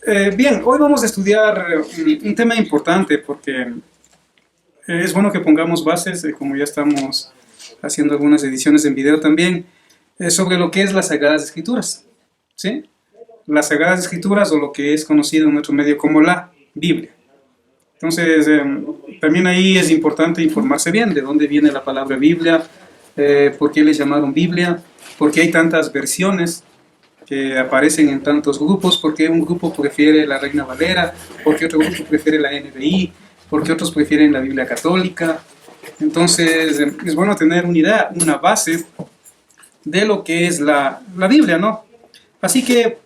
Bien, hoy vamos a estudiar un tema importante porque es bueno que pongamos bases, como ya estamos haciendo algunas ediciones en video también, sobre lo que es las Sagradas Escrituras, ¿sí? Las Sagradas Escrituras, o lo que es conocido en nuestro medio como la Biblia. Entonces, también ahí es importante informarse bien de dónde viene la palabra Biblia, por qué le llamaron Biblia, por qué hay tantas versiones que aparecen en tantos grupos, por qué un grupo prefiere la Reina Valera, por qué otro grupo prefiere la NBI, por qué otros prefieren la Biblia Católica. Entonces, es bueno tener una idea, una base de lo que es la Biblia, ¿no? Así que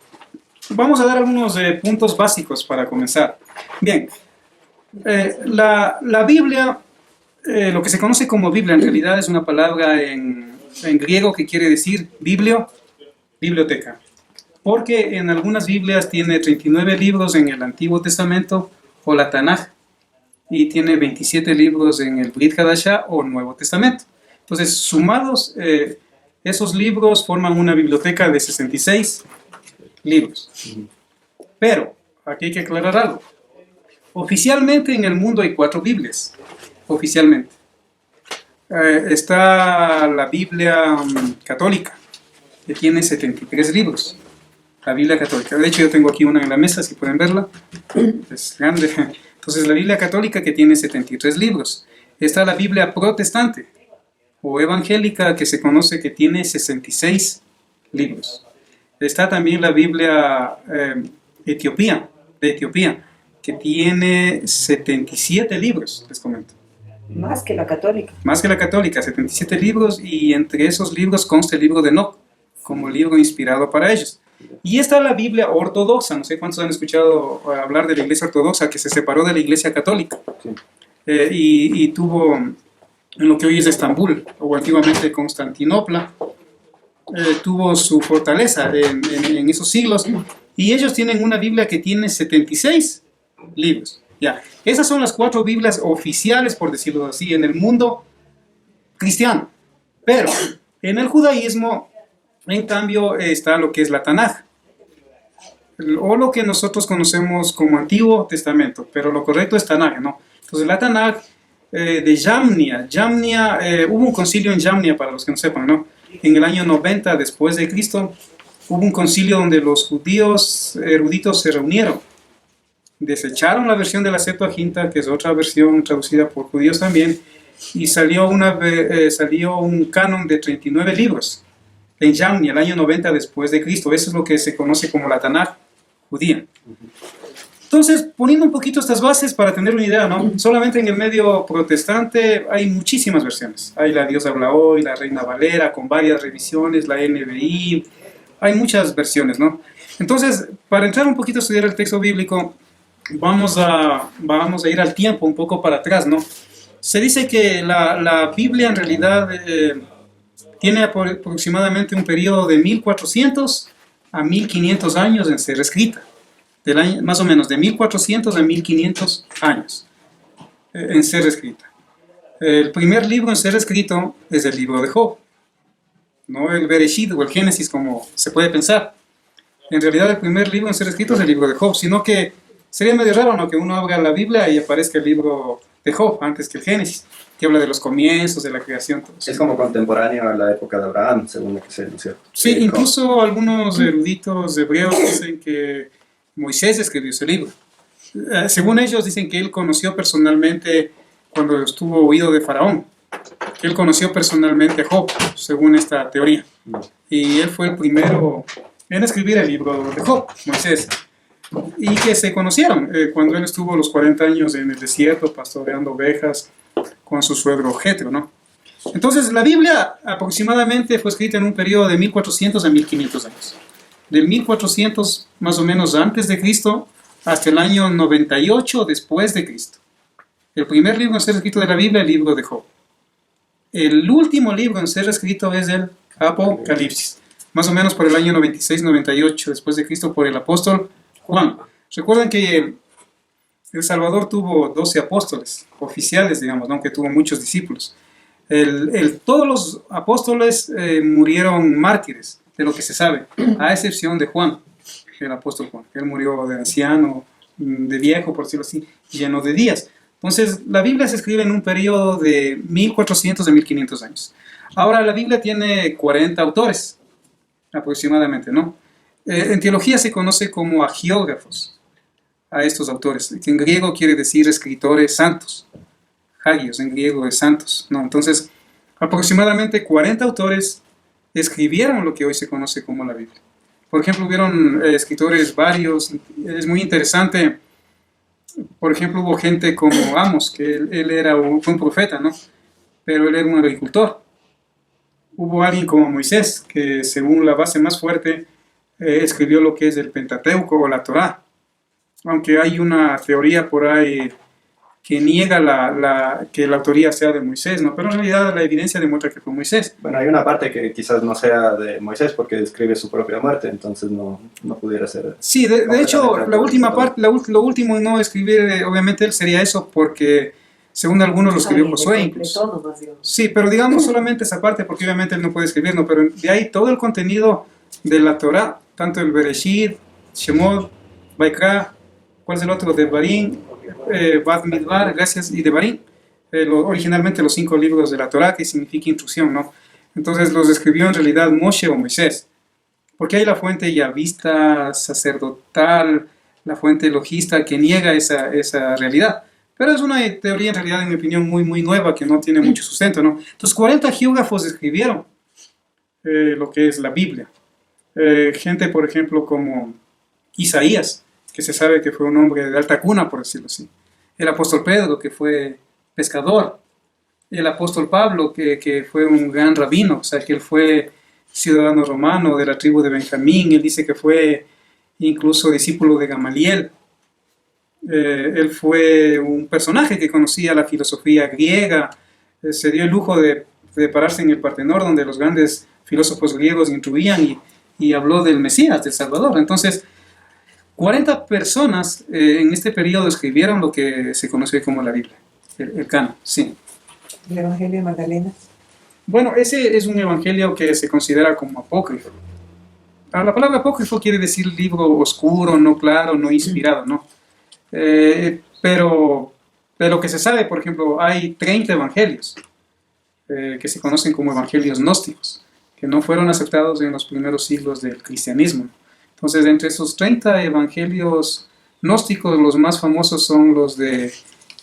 vamos a dar algunos puntos básicos para comenzar. Bien, la Biblia, lo que se conoce como Biblia, en realidad es una palabra en griego que quiere decir biblioteca. Porque en algunas Biblias tiene 39 libros en el Antiguo Testamento o la Tanaj, y tiene 27 libros en el Brit Hadashah o Nuevo Testamento. Entonces, sumados, esos libros forman una biblioteca de 66 libros. Pero, aquí hay que aclarar algo. Oficialmente en el mundo hay 4 Biblias. Oficialmente. Está la Biblia católica, que tiene 73 libros. La Biblia Católica. De hecho, yo tengo aquí una en la mesa, si pueden verla. Es grande. Entonces, la Biblia Católica, que tiene 73 libros. Está la Biblia Protestante o Evangélica, que se conoce, que tiene 66 libros. Está también la Biblia de Etiopía, que tiene 77 libros, les comento. Más que la católica. Más que la católica, 77 libros, y entre esos libros consta el libro de Enoc, como libro inspirado para ellos. Y está la Biblia ortodoxa. No sé cuántos han escuchado hablar de la Iglesia ortodoxa, que se separó de la Iglesia católica. Sí. Y tuvo en lo que hoy es Estambul, o antiguamente Constantinopla, tuvo su fortaleza en esos siglos, y ellos tienen una Biblia que tiene 76 libros. Ya. Esas son las 4 Biblias oficiales, por decirlo así, en el mundo cristiano. Pero en el judaísmo, en cambio, está lo que es la Tanaj, o lo que nosotros conocemos como Antiguo Testamento, pero lo correcto es Tanaj, ¿no? Entonces, la Tanaj de Yamnia, hubo un concilio en Yamnia, para los que no sepan, ¿no? En el año 90 después de Cristo, hubo un concilio donde los judíos eruditos se reunieron, desecharon la versión de la Septuaginta, que es otra versión traducida por judíos también, y salió un canon de 39 libros. En Yamnia, el año 90 después de Cristo. Eso es lo que se conoce como la Tanaj judía. Entonces, poniendo un poquito estas bases para tener una idea, ¿no? Solamente en el medio protestante hay muchísimas versiones. Hay la Dios habla hoy, la Reina Valera, con varias revisiones, la NBI. Hay muchas versiones, ¿no? Entonces, para entrar un poquito a estudiar el texto bíblico, vamos a ir al tiempo, un poco para atrás, ¿no? Se dice que la Biblia en realidad tiene aproximadamente un periodo de 1400 a 1500 años en ser escrita. Más o menos de 1400 a 1500 años en ser escrita. El primer libro en ser escrito es el libro de Job. No el Bereshit o el Génesis, como se puede pensar. En realidad, el primer libro en ser escrito es el libro de Job, sino que sería medio raro, ¿no?, que uno abra la Biblia y aparezca el libro de Job antes que el Génesis, que habla de los comienzos, de la creación. Todo eso. Es como contemporáneo a la época de Abraham, según lo que sé, ¿no es cierto? Sí, incluso algunos eruditos hebreos dicen que Moisés escribió ese libro. Según ellos, dicen que él conoció personalmente, cuando estuvo huido de Faraón, que él conoció personalmente a Job, según esta teoría. Y él fue el primero en escribir el libro de Job, Moisés. Y que se conocieron cuando él estuvo los 40 años en el desierto pastoreando ovejas con su suegro Jetro, ¿no? Entonces, la Biblia aproximadamente fue escrita en un periodo de 1400 a 1500 años. Del 1400 más o menos antes de Cristo hasta el año 98 después de Cristo. El primer libro en ser escrito de la Biblia, el libro de Job. El último libro en ser escrito es el Apocalipsis, más o menos por el año 96-98 después de Cristo, por el apóstol Juan. Recuerden que el Salvador tuvo 12 apóstoles oficiales, digamos, ¿no?, aunque tuvo muchos discípulos. Todos los apóstoles murieron mártires, de lo que se sabe, a excepción de Juan. el apóstol Juan. Él murió de anciano, de viejo, por decirlo así, lleno de días. Entonces, la Biblia se escribe en un periodo de 1400 a 1500 años. Ahora, la Biblia tiene 40 autores, aproximadamente, ¿no? En teología se conoce como agiógrafos a estos autores, que en griego quiere decir escritores santos. Hagios en griego es santos, ¿no? Entonces, aproximadamente 40 autores escribieron lo que hoy se conoce como la Biblia. Por ejemplo, hubieron escritores varios, es muy interesante. Por ejemplo, hubo gente como Amos, que fue un profeta, ¿no? Pero él era un agricultor. Hubo alguien como Moisés, que según la base más fuerte, escribió lo que es el Pentateuco o la Torá. Aunque hay una teoría por ahí que niega que la autoría sea de Moisés, ¿no? Pero en realidad la evidencia demuestra que fue Moisés. Bueno, hay una parte que quizás no sea de Moisés porque describe su propia muerte, entonces no pudiera ser. Sí, de hecho, la última parte, lo último en no escribir, obviamente él sería eso porque, según algunos, lo escribió Josué incluso. Sí, pero digamos solamente esa parte porque obviamente él no puede escribir, ¿no? Pero de ahí todo el contenido de la Torá, tanto el Bereshit, Shemot, Vaikra, ¿cuál es el otro? De Barín, Bad Midbar, gracias, y de Barín. Originalmente los 5 libros de la Torá, que significa instrucción, ¿no? Entonces los escribió en realidad Moshe o Moisés. Porque hay la fuente yavista, sacerdotal, la fuente logista que niega esa realidad. Pero es una teoría en realidad, en mi opinión, muy, muy nueva, que no tiene mucho sustento, ¿no? Entonces 40 geógrafos escribieron lo que es la Biblia. Gente, por ejemplo, como Isaías, que se sabe que fue un hombre de alta cuna, por decirlo así. El apóstol Pedro, que fue pescador. El apóstol Pablo, que fue un gran rabino, o sea, que él fue ciudadano romano de la tribu de Benjamín. Él dice que fue incluso discípulo de Gamaliel. Él fue un personaje que conocía la filosofía griega. Se dio el lujo de pararse en el Partenón, donde los grandes filósofos griegos instruían y habló del Mesías, del Salvador. Entonces, 40 personas en este periodo escribieron lo que se conoce como la Biblia, el canon, sí. ¿El Evangelio de Magdalena? Bueno, ese es un evangelio que se considera como apócrifo. La palabra apócrifo quiere decir libro oscuro, no claro, no inspirado, ¿no? Pero de lo que se sabe, por ejemplo, hay 30 evangelios que se conocen como evangelios gnósticos, que no fueron aceptados en los primeros siglos del cristianismo. Entonces, entre esos 30 evangelios gnósticos, los más famosos son los de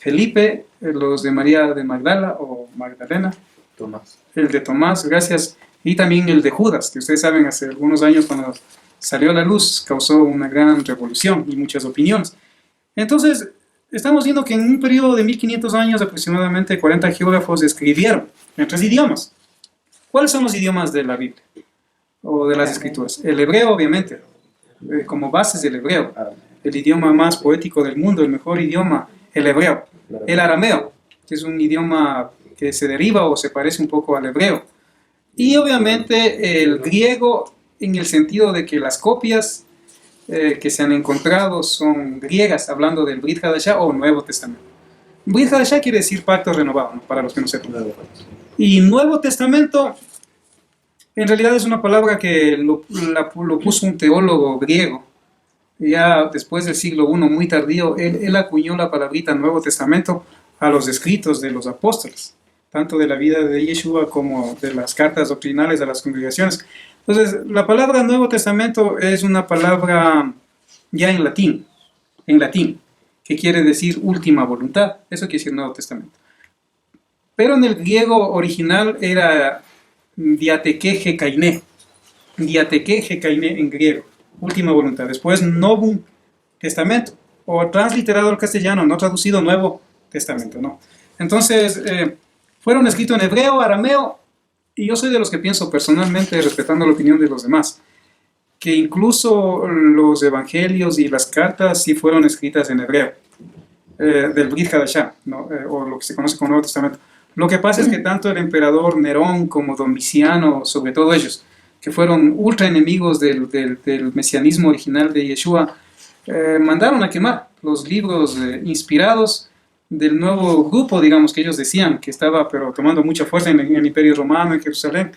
Felipe, los de María de Magdala o Magdalena, Tomás. El de Tomás, gracias, y también el de Judas, que ustedes saben, hace algunos años cuando salió a la luz, causó una gran revolución y muchas opiniones. Entonces, estamos viendo que en un periodo de 1500 años, aproximadamente 40 geógrafos escribieron en 3 idiomas. ¿Cuáles son los idiomas de la Biblia o de las Escrituras? El hebreo, obviamente, como bases del hebreo, el idioma más poético del mundo, el mejor idioma, el hebreo. El arameo, que es un idioma que se deriva o se parece un poco al hebreo. Y obviamente el griego, en el sentido de que las copias que se han encontrado son griegas, hablando del Brit Hadashah o Nuevo Testamento. Brit Hadashah quiere decir pacto renovado, ¿no? Para los que no sepan. Y Nuevo Testamento, en realidad es una palabra que lo puso un teólogo griego. Ya después del siglo I, muy tardío, él acuñó la palabrita Nuevo Testamento a los escritos de los apóstoles, tanto de la vida de Yeshua como de las cartas doctrinales a las congregaciones. Entonces, la palabra Nuevo Testamento es una palabra ya en latín, que quiere decir última voluntad. Eso quiere decir Nuevo Testamento. Pero en el griego original era diateke kainé en griego, última voluntad. Después Novum Testamento, o transliterado al castellano, no traducido, Nuevo Testamento, ¿no? Entonces, fueron escritos en hebreo, arameo, y yo soy de los que pienso personalmente, respetando la opinión de los demás, que incluso los evangelios y las cartas sí fueron escritas en hebreo, del Brit Hadashah, ¿no? O lo que se conoce como Nuevo Testamento. Lo que pasa es que tanto el emperador Nerón como Domiciano, sobre todo ellos, que fueron ultra enemigos del mesianismo original de Yeshua, mandaron a quemar los libros inspirados del nuevo grupo, digamos, que ellos decían que estaba pero tomando mucha fuerza en el Imperio Romano, en Jerusalén.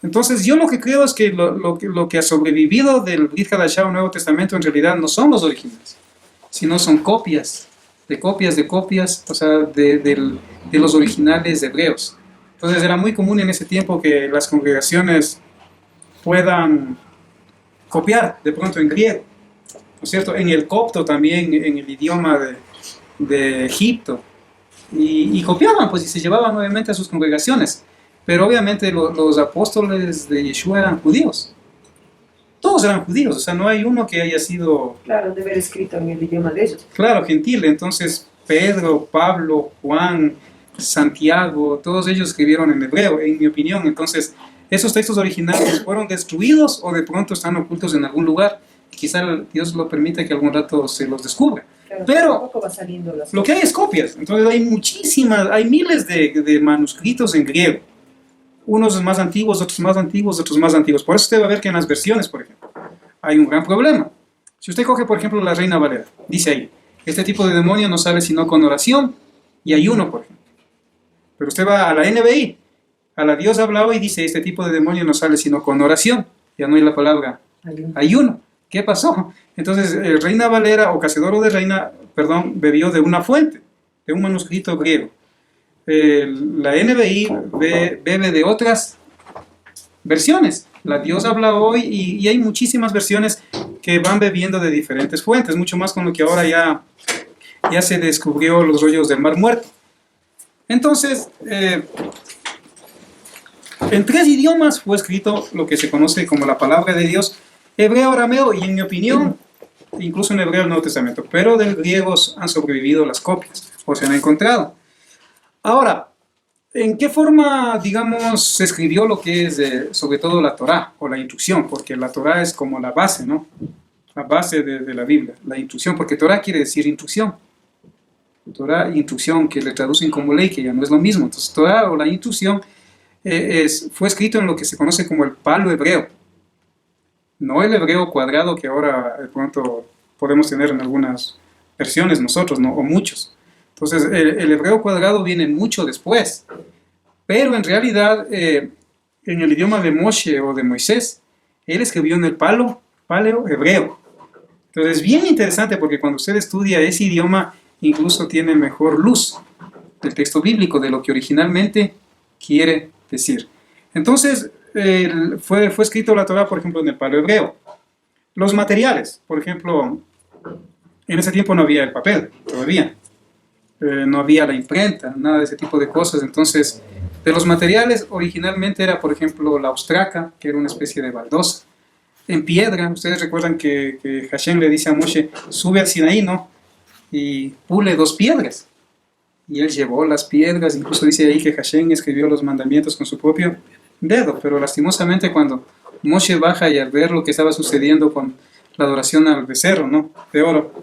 Entonces, yo lo que creo es que lo que ha sobrevivido del Brit Hadashah o Nuevo Testamento en realidad no son los originales, sino son copias, o sea, de los originales hebreos. Entonces, era muy común en ese tiempo que las congregaciones puedan copiar de pronto en griego, ¿no es cierto? En el copto también, en el idioma de Egipto. Y copiaban, pues, y se llevaban nuevamente a sus congregaciones. Pero obviamente los apóstoles de Yeshua eran judíos. Todos eran judíos, o sea, no hay uno que haya sido... Claro, de haber escrito en el idioma de ellos. Claro, gentil. Entonces, Pedro, Pablo, Juan, Santiago, todos ellos escribieron en hebreo, en mi opinión. Entonces, esos textos originales fueron destruidos o de pronto están ocultos en algún lugar. Quizá Dios lo permite que algún rato se los descubra. Claro, pero va saliendo lo que hay es copias. Entonces, hay miles de manuscritos en griego. Unos más antiguos, otros más antiguos, otros más antiguos. Por eso usted va a ver que en las versiones, por ejemplo, hay un gran problema. Si usted coge, por ejemplo, la Reina Valera, dice ahí, este tipo de demonio no sale sino con oración y ayuno, por ejemplo. Pero usted va a la NBI, a la Dios habla hoy, y dice, este tipo de demonio no sale sino con oración. Ya no hay la palabra ayuno. ¿Qué pasó? Entonces, Reina Valera, o Cacedoro de Reina, bebió de una fuente, de un manuscrito griego. La NBI bebe de otras versiones. La Dios habla hoy y hay muchísimas versiones que van bebiendo de diferentes fuentes, mucho más con lo que ahora ya se descubrió los rollos del Mar Muerto. Entonces, en 3 idiomas fue escrito lo que se conoce como la palabra de Dios, hebreo, arameo y, en mi opinión, incluso en hebreo el Nuevo Testamento, pero del griego han sobrevivido las copias, o se han encontrado. Ahora, ¿en qué forma, digamos, se escribió lo que es, sobre todo, la Torá o la instrucción? Porque la Torá es como la base, ¿no? La base de la Biblia, la instrucción, porque Torá quiere decir instrucción. Torá, instrucción, que le traducen como ley, que ya no es lo mismo. Entonces, Torá o la instrucción fue escrito en lo que se conoce como el palo hebreo. No el hebreo cuadrado que ahora de pronto podemos tener en algunas versiones nosotros, ¿no? O muchos. Entonces, el hebreo cuadrado viene mucho después, pero en realidad, en el idioma de Moshe o de Moisés, él escribió en el paleo hebreo. Entonces, es bien interesante porque cuando usted estudia ese idioma, incluso tiene mejor luz del texto bíblico, de lo que originalmente quiere decir. Entonces, fue escrito la Torá, por ejemplo, en el paleo hebreo. Los materiales, por ejemplo, en ese tiempo no había el papel, todavía. No había la imprenta, nada de ese tipo de cosas. Entonces, de los materiales, originalmente era, por ejemplo, la ostraca, que era una especie de baldosa. En piedra, ustedes recuerdan que Hashem le dice a Moshe, sube al Sinaí, ¿no? Y pule 2 piedras. Y él llevó las piedras, incluso dice ahí que Hashem escribió los mandamientos con su propio dedo. Pero lastimosamente cuando Moshe baja y al ver lo que estaba sucediendo con la adoración al becerro, ¿no? De oro,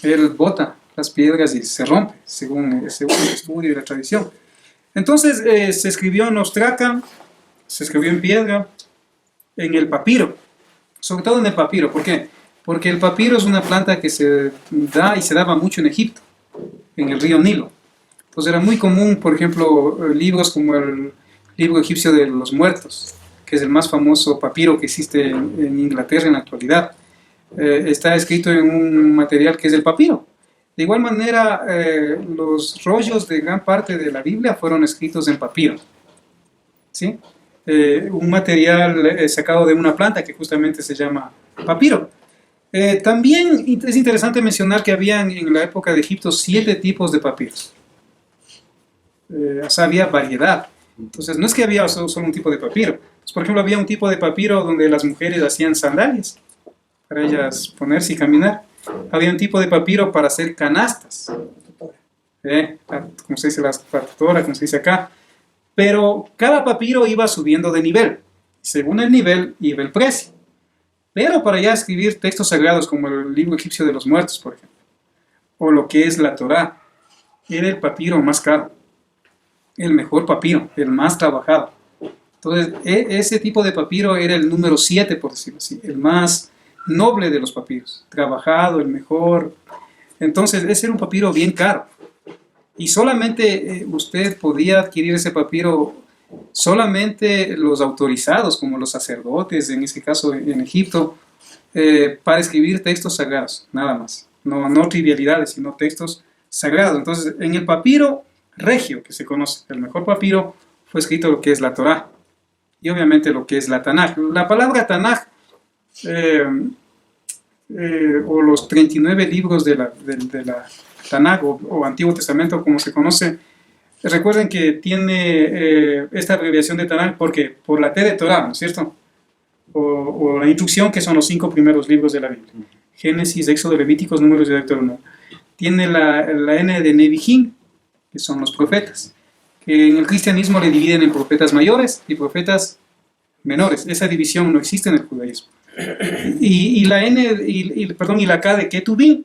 él bota las piedras y se rompe, según el estudio y la tradición. Entonces, se escribió en ostraca, se escribió en piedra, en el papiro, sobre todo en el papiro. ¿Por qué? Porque el papiro es una planta que se da y se daba mucho en Egipto, en el río Nilo. Entonces era muy común, por ejemplo, libros como el libro egipcio de los muertos, que es el más famoso papiro que existe en Inglaterra en la actualidad. Está escrito en un material que es el papiro. De igual manera, los rollos de gran parte de la Biblia fueron escritos en papiro, ¿sí? Un material sacado de una planta que justamente se llama papiro. También es interesante mencionar que había en la época de Egipto 7 tipos de papiros. O sea, había variedad. Entonces, no es que había solo un tipo de papiro. Pues, por ejemplo, había un tipo de papiro donde las mujeres hacían sandalias para ellas ponerse y caminar. Había un tipo de papiro para hacer canastas, como se dice la tutora, como se dice acá. Pero cada papiro iba subiendo de nivel. Según el nivel, iba el precio. Pero para ya escribir textos sagrados como el libro egipcio de los muertos, por ejemplo, o lo que es la Torá, era el papiro más caro, el mejor papiro, el más trabajado. Entonces, ese tipo de papiro era el número 7, por decirlo así, el más noble de los papiros, trabajado, el mejor. Entonces, ese era un papiro bien caro. Y solamente usted podía adquirir ese papiro solamente los autorizados, como los sacerdotes, en ese caso en Egipto, para escribir textos sagrados, nada más. No trivialidades, sino textos sagrados. Entonces, en el papiro regio, que se conoce, el mejor papiro, fue escrito lo que es la Torá, y obviamente lo que es la Tanaj. La palabra Tanaj, o los 39 libros de la Tanaj, o Antiguo Testamento, como se conoce, recuerden que tiene esta abreviación de Tanaj porque por la T de Torá, ¿no es cierto? O la instrucción, que son los 5 primeros libros de la Biblia: Génesis, Éxodo, Levíticos, Números y Deuteronomio. Tiene la N de Nevijín, que son los profetas, que en el cristianismo le dividen en profetas mayores y profetas menores. Esa división no existe en el judaísmo. Y la N, y la K de Ketubim,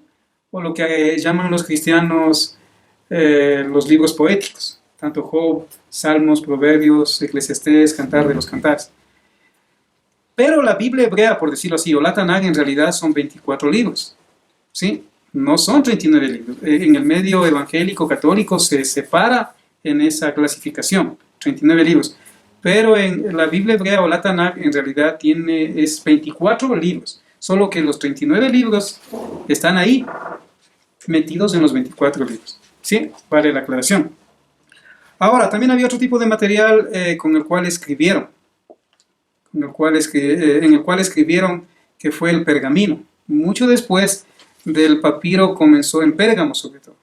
o lo que llaman los cristianos los libros poéticos, tanto Job, Salmos, Proverbios, Eclesiastés, Cantar de los Cantares. Pero la Biblia hebrea, por decirlo así, o la Tanaj, en realidad son 24 libros, ¿sí? No son 39 libros. En el medio evangélico católico se separa en esa clasificación, 39 libros. Pero en la Biblia hebrea o la Tanaj en realidad es 24 libros, solo que los 39 libros están ahí, metidos en los 24 libros. ¿Sí? Vale la aclaración. Ahora, también había otro tipo de material con el cual escribieron, en el cual escribieron, que fue el pergamino. Mucho después del papiro comenzó en Pérgamo, sobre todo.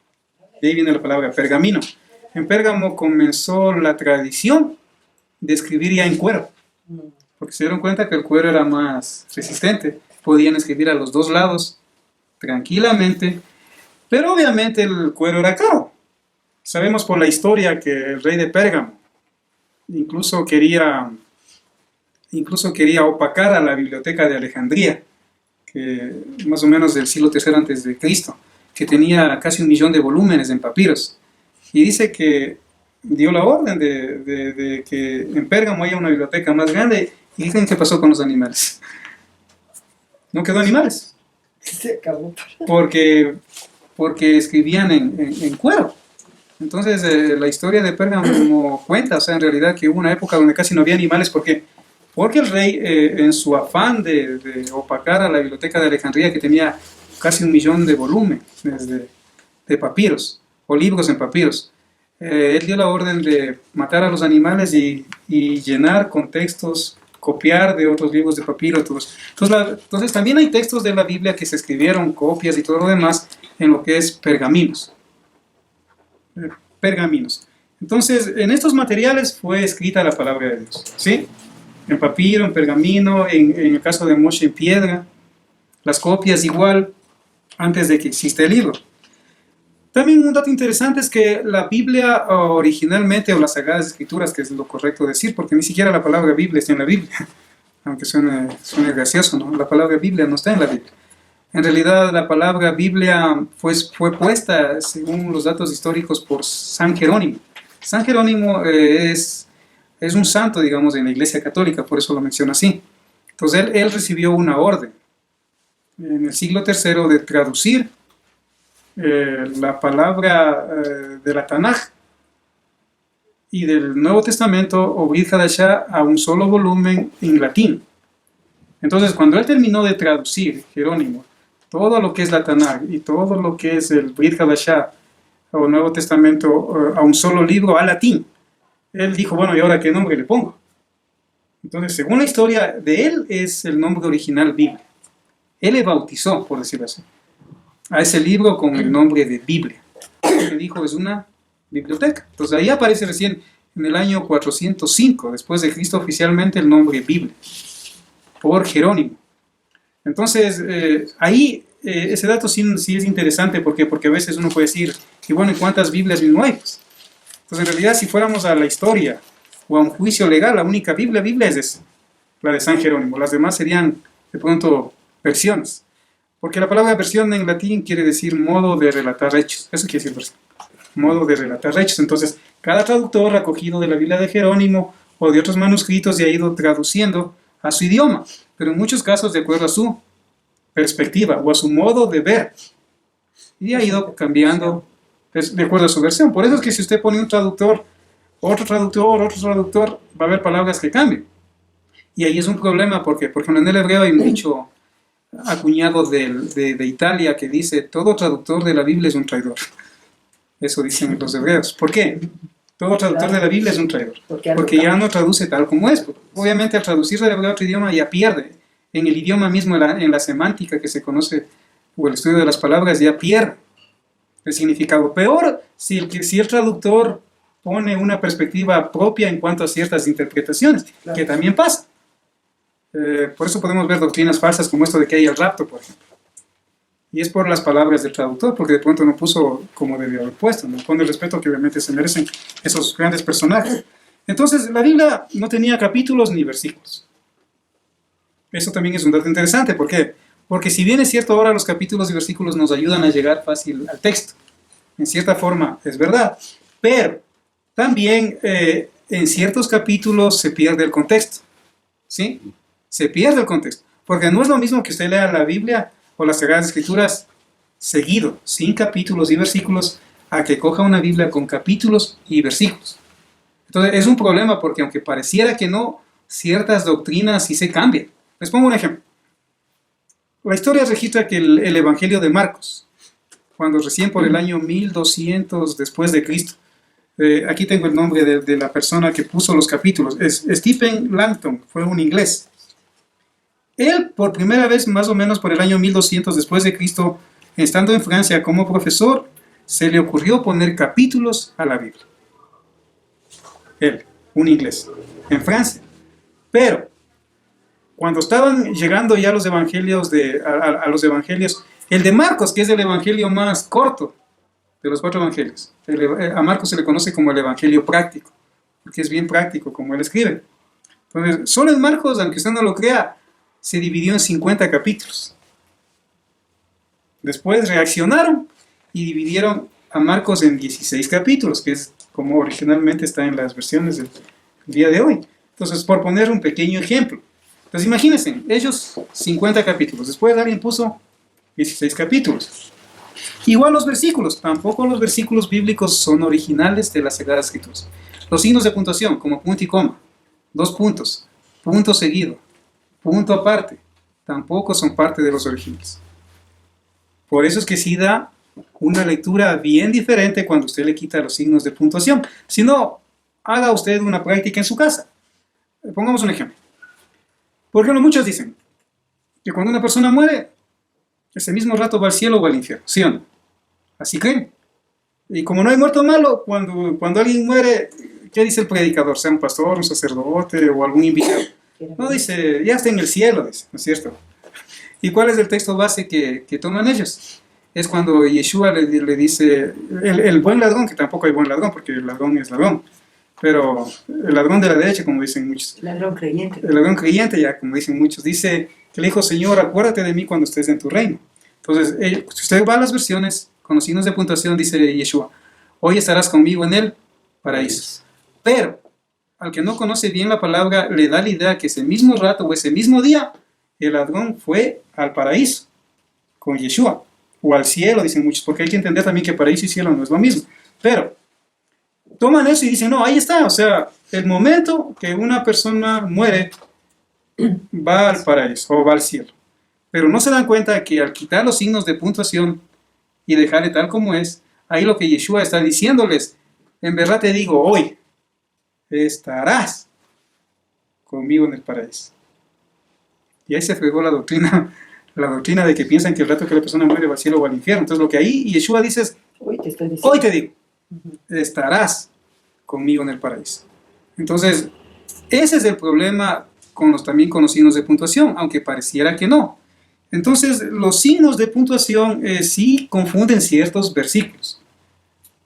De ahí viene la palabra pergamino. En Pérgamo comenzó la tradición de escribir ya en cuero, porque se dieron cuenta que el cuero era más resistente. Podían escribir a los dos lados tranquilamente, pero obviamente el cuero era caro. Sabemos por la historia que el rey de Pérgamo incluso quería opacar a la biblioteca de Alejandría, que más o menos del siglo III antes de Cristo, que tenía casi 1 millón de volúmenes en papiros. Y dice que dio la orden de que en Pérgamo haya una biblioteca más grande. ¿Y dicen qué pasó con los animales? No quedó animales. Se acabó. Porque escribían en cuero. Entonces la historia de Pérgamo cuenta, o sea, en realidad que hubo una época donde casi no había animales. Porque el rey, en su afán de opacar a la biblioteca de Alejandría, que tenía casi 1 millón de volúmenes de papiros, o libros en papiros, él dio la orden de matar a los animales y llenar con textos, copiar de otros libros de papiro. Entonces también hay textos de la Biblia que se escribieron, copias y todo lo demás, en lo que es pergaminos. Entonces, en estos materiales fue escrita la palabra de Dios, ¿sí? En papiro, en pergamino, en el caso de Moshe, en piedra. Las copias igual, antes de que exista el libro. También un dato interesante es que la Biblia originalmente, o las Sagradas Escrituras, que es lo correcto decir, porque ni siquiera la palabra Biblia está en la Biblia, aunque suene gracioso, ¿no? La palabra Biblia no está en la Biblia. En realidad la palabra Biblia fue puesta, según los datos históricos, por San Jerónimo. San Jerónimo es un santo, digamos, en la Iglesia Católica, por eso lo menciona así. Entonces él recibió una orden en el siglo III de traducir la palabra de la Tanaj y del Nuevo Testamento, o Brit Hadashah, a un solo volumen en latín. Entonces, cuando él terminó de traducir, Jerónimo, todo lo que es la Tanaj y todo lo que es el Brit Hadashah, o Nuevo Testamento, a un solo libro, a latín, él dijo, bueno, ¿y ahora qué nombre le pongo? Entonces, según la historia de él, es el nombre original Biblia. Él le bautizó, por decirlo así, a ese libro con el nombre de Biblia. Lo que dijo es una biblioteca. Entonces ahí aparece recién en el año 405 después de Cristo oficialmente el nombre Biblia, por Jerónimo. Entonces ahí ese dato sí es interesante, porque a veces uno puede decir, y bueno, ¿en cuántas Biblias mismo hay? Pues en realidad, si fuéramos a la historia o a un juicio legal, la única Biblia es esa, la de San Jerónimo. Las demás serían de pronto versiones. Porque la palabra versión en latín quiere decir modo de relatar hechos. Eso quiere decir versión. Modo de relatar hechos. Entonces, cada traductor ha cogido de la Biblia de Jerónimo o de otros manuscritos y ha ido traduciendo a su idioma. Pero en muchos casos de acuerdo a su perspectiva o a su modo de ver. Y ha ido cambiando de acuerdo a su versión. Por eso es que si usted pone un traductor otro traductor, va a haber palabras que cambien. Y ahí es un problema porque en el hebreo hay mucho acuñado de Italia que dice, todo traductor de la Biblia es un traidor. Eso dicen los hebreos. ¿Por qué? Todo traductor de la Biblia es un traidor. Porque ya no traduce tal como es. Obviamente al traducir del hebreo a otro idioma ya pierde. En el idioma mismo, en la semántica que se conoce, o el estudio de las palabras, ya pierde el significado. Peor si el traductor pone una perspectiva propia en cuanto a ciertas interpretaciones, claro, que también pasa. Por eso podemos ver doctrinas falsas como esto de que hay el rapto, por ejemplo. Y es por las palabras del traductor, porque de pronto no puso como debió haber puesto, no pone el respeto que obviamente se merecen esos grandes personajes. Entonces, la Biblia no tenía capítulos ni versículos. Eso también es un dato interesante. ¿Por qué? Porque si bien es cierto, ahora los capítulos y versículos nos ayudan a llegar fácil al texto. En cierta forma es verdad. Pero también en ciertos capítulos se pierde el contexto. ¿Sí? Se pierde el contexto. Porque no es lo mismo que usted lea la Biblia o las Sagradas Escrituras seguido, sin capítulos y versículos, a que coja una Biblia con capítulos y versículos. Entonces es un problema porque aunque pareciera que no, ciertas doctrinas sí se cambian. Les pongo un ejemplo. La historia registra que el Evangelio de Marcos, cuando recién por el año 1200 después de Cristo, aquí tengo el nombre de la persona que puso los capítulos, es Stephen Langton, fue un inglés. Él, por primera vez, más o menos por el año 1200 después de Cristo, estando en Francia como profesor, se le ocurrió poner capítulos a la Biblia. Él, un inglés, en Francia. Pero, cuando estaban llegando ya los evangelios a los evangelios, el de Marcos, que es el evangelio más corto de los 4 evangelios, a Marcos se le conoce como el evangelio práctico, porque es bien práctico como él escribe. Entonces, solo en Marcos, aunque usted no lo crea, se dividió en 50 capítulos. Después reaccionaron y dividieron a Marcos en 16 capítulos, que es como originalmente está en las versiones del día de hoy. Entonces, por poner un pequeño ejemplo. Entonces, imagínense, ellos 50 capítulos, después alguien puso 16 capítulos. Igual los versículos, tampoco los versículos bíblicos son originales de las Sagradas Escrituras. Los signos de puntuación, como punto y coma, 2 puntos, punto seguido, punto aparte, tampoco son parte de los originales. Por eso es que sí da una lectura bien diferente cuando usted le quita los signos de puntuación. Si no, haga usted una práctica en su casa. Pongamos un ejemplo. Por ejemplo, muchos dicen que cuando una persona muere, ese mismo rato va al cielo o va al infierno, ¿sí o no? Así creen. Y como no hay muerto malo, cuando alguien muere, ¿qué dice el predicador? Sea un pastor, un sacerdote o algún invitado. No, dice, ya está en el cielo, dice, ¿no es cierto? ¿Y cuál es el texto base que toman ellos? Es cuando Yeshua le dice, el buen ladrón, que tampoco hay buen ladrón, porque el ladrón es ladrón, pero el ladrón de la derecha, como dicen muchos. Ladrón creyente. El ladrón creyente, ya como dicen muchos, dice que le dijo, Señor, acuérdate de mí cuando estés en tu reino. Entonces, si usted va a las versiones, con los signos de puntuación, dice Yeshua, hoy estarás conmigo en el paraíso. Pero, al que no conoce bien la palabra, le da la idea que ese mismo rato o ese mismo día, el ladrón fue al paraíso con Yeshua, o al cielo, dicen muchos, porque hay que entender también que paraíso y cielo no es lo mismo. Pero, toman eso y dicen, no, ahí está, o sea, el momento que una persona muere, va al paraíso o va al cielo. Pero no se dan cuenta que al quitar los signos de puntuación y dejarle tal como es, ahí lo que Yeshua está diciéndoles, en verdad te digo, hoy estarás conmigo en el paraíso. Y ahí se fregó la doctrina de que piensan que el rato que la persona muere va al cielo o al infierno. Entonces lo que ahí Yeshua dice es, hoy te digo, estarás conmigo en el paraíso. Entonces, ese es el problema también con los signos de puntuación, aunque pareciera que no. Entonces, los signos de puntuación sí confunden ciertos versículos,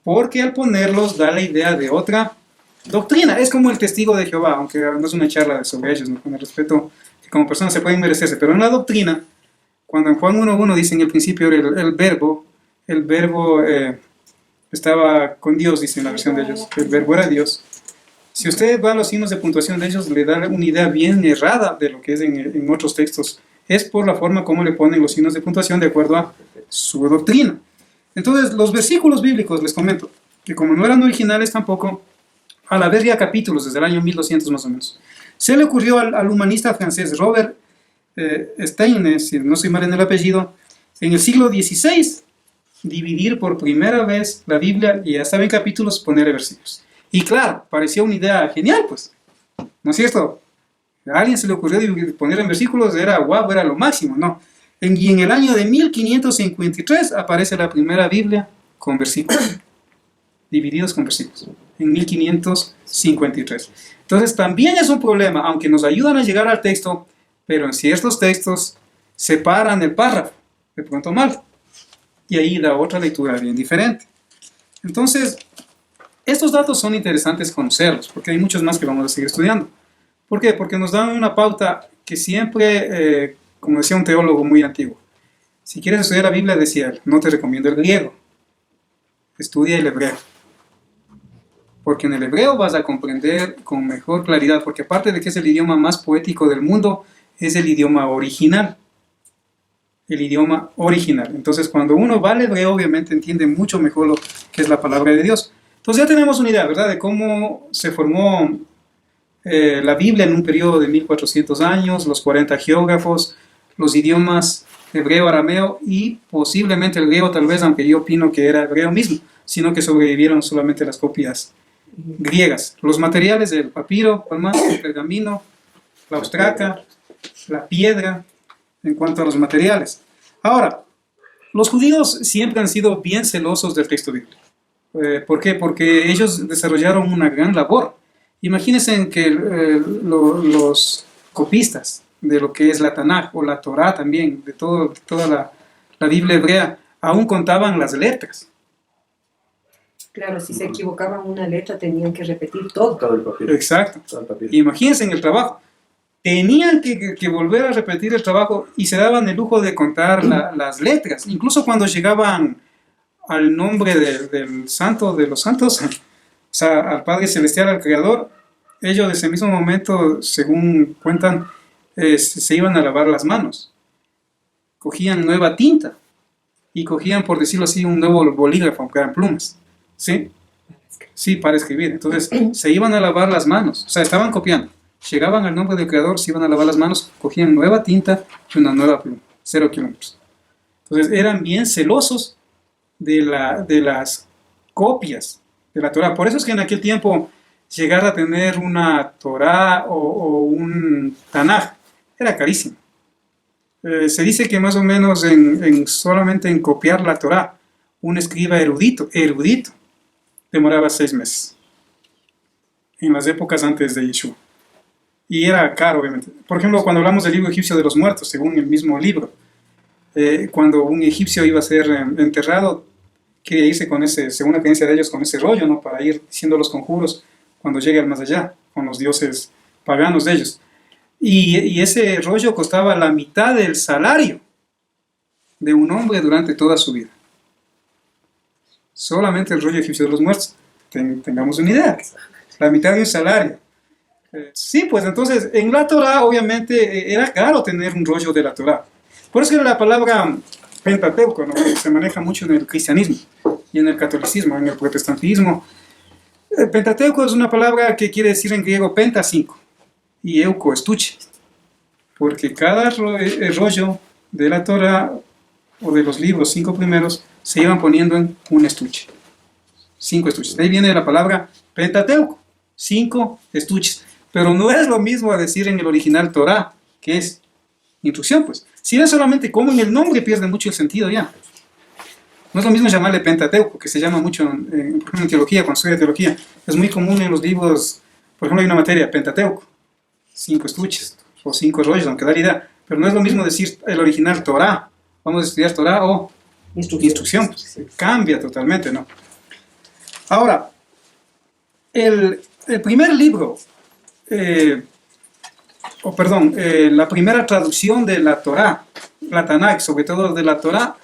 porque al ponerlos da la idea de otra doctrina. Es como el testigo de Jehová, aunque no es una charla sobre ellos, ¿no? Con el respeto que como personas se pueden merecerse, pero en la doctrina, cuando en Juan 1.1 dice en el principio el verbo estaba con Dios, dice en la versión de ellos, el verbo era Dios. Si usted va a los signos de puntuación de ellos, le da una idea bien errada de lo que es en otros textos. Es por la forma como le ponen los signos de puntuación de acuerdo a su doctrina. Entonces, los versículos bíblicos, les comento, que como no eran originales tampoco, a la vez ya capítulos, desde el año 1200 más o menos. Se le ocurrió al humanista francés Robert Stein, si no soy mal en el apellido, en el siglo XVI, dividir por primera vez la Biblia, y ya estaba en capítulos, ponerle versículos. Y claro, parecía una idea genial, pues, ¿no es cierto? A alguien se le ocurrió poner en versículos, era guau, era lo máximo, ¿no? Y en el año de 1553 aparece la primera Biblia con versículos, divididos con versículos, en 1553. Entonces también es un problema, aunque nos ayudan a llegar al texto, pero en ciertos textos separan el párrafo, de pronto mal, y ahí da otra lectura bien diferente. Entonces, estos datos son interesantes conocerlos, porque hay muchos más que vamos a seguir estudiando. ¿Por qué? Porque nos dan una pauta que siempre, como decía un teólogo muy antiguo, si quieres estudiar la Biblia, decía él, no te recomiendo el griego, estudia el hebreo. Porque en el hebreo vas a comprender con mejor claridad, porque aparte de que es el idioma más poético del mundo, es el idioma original. El idioma original. Entonces, cuando uno va al hebreo, obviamente entiende mucho mejor lo que es la palabra de Dios. Entonces ya tenemos una idea, ¿verdad?, de cómo se formó la Biblia en un periodo de 1400 años, los 40 geógrafos, los idiomas hebreo, arameo y posiblemente el griego, tal vez, aunque yo opino que era hebreo mismo, sino que sobrevivieron solamente las copias griegas. Los materiales, el papiro, ¿cuál más? El pergamino, la ostraca, la piedra, en cuanto a los materiales. Ahora, los judíos siempre han sido bien celosos del texto bíblico. ¿Por qué? Porque ellos desarrollaron una gran labor. Imagínense que los copistas de lo que es la Tanaj o la Torá también, de toda la Biblia hebrea, aún contaban las letras. Claro, si se equivocaban una letra tenían que repetir todo. Todo el papiro. Exacto. Todo el papiro. Imagínense en el trabajo. Tenían que volver a repetir el trabajo y se daban el lujo de contar las letras. Incluso cuando llegaban al nombre del santo de los santos, o sea, al Padre Celestial, al Creador, ellos en ese mismo momento, según cuentan, se iban a lavar las manos. Cogían nueva tinta y cogían, por decirlo así, un nuevo bolígrafo, aunque eran plumas. ¿Sí? Sí, para escribir. Entonces, se iban a lavar las manos, o sea, estaban copiando. Llegaban al nombre del Creador, se iban a lavar las manos, cogían nueva tinta y una nueva pluma, 0 kilómetros. Entonces eran bien celosos de las copias de la Torá. Por eso es que en aquel tiempo llegar a tener una Torá o un Tanaj era carísimo. Se dice que más o menos solamente en copiar la Torá, un escriba erudito, demoraba 6 meses. En las épocas antes de Yeshua. Y era caro, obviamente. Por ejemplo, cuando hablamos del libro egipcio de los muertos, según el mismo libro, cuando un egipcio iba a ser enterrado, quería irse con ese, según la creencia de ellos, con ese rollo, ¿no?, para ir diciendo los conjuros cuando llegue al más allá, con los dioses paganos de ellos. Y ese rollo costaba la mitad del salario de un hombre durante toda su vida. Solamente el rollo egipcio de los muertos. Tengamos una idea. La mitad de un salario. Sí, pues entonces en la Torá obviamente era caro tener un rollo de la Torá. Por eso la palabra Pentateuco, ¿no?, se maneja mucho en el cristianismo y en el catolicismo, en el protestantismo. Pentateuco es una palabra que quiere decir en griego penta, 5, y euco, estuche. Porque cada rollo de la Torá o de los libros 5 primeros se iban poniendo en un estuche. 5 estuches. De ahí viene la palabra Pentateuco, 5 estuches. Pero no es lo mismo a decir en el original Torá, que es instrucción, pues. Si es solamente como en el nombre pierde mucho el sentido ya. No es lo mismo llamarle Pentateuco, que se llama mucho por ejemplo, en teología, cuando estudia teología. Es muy común en los libros, por ejemplo, hay una materia, Pentateuco, 5 estuches o 5 rollos, aunque da la idea. Pero no es lo mismo decir el original Torá. Vamos a estudiar Torá o instrucción. Pues. Cambia totalmente, ¿no? Ahora, el primer libro, la primera traducción de la Torá, la Tanaj, sobre todo de la Torá,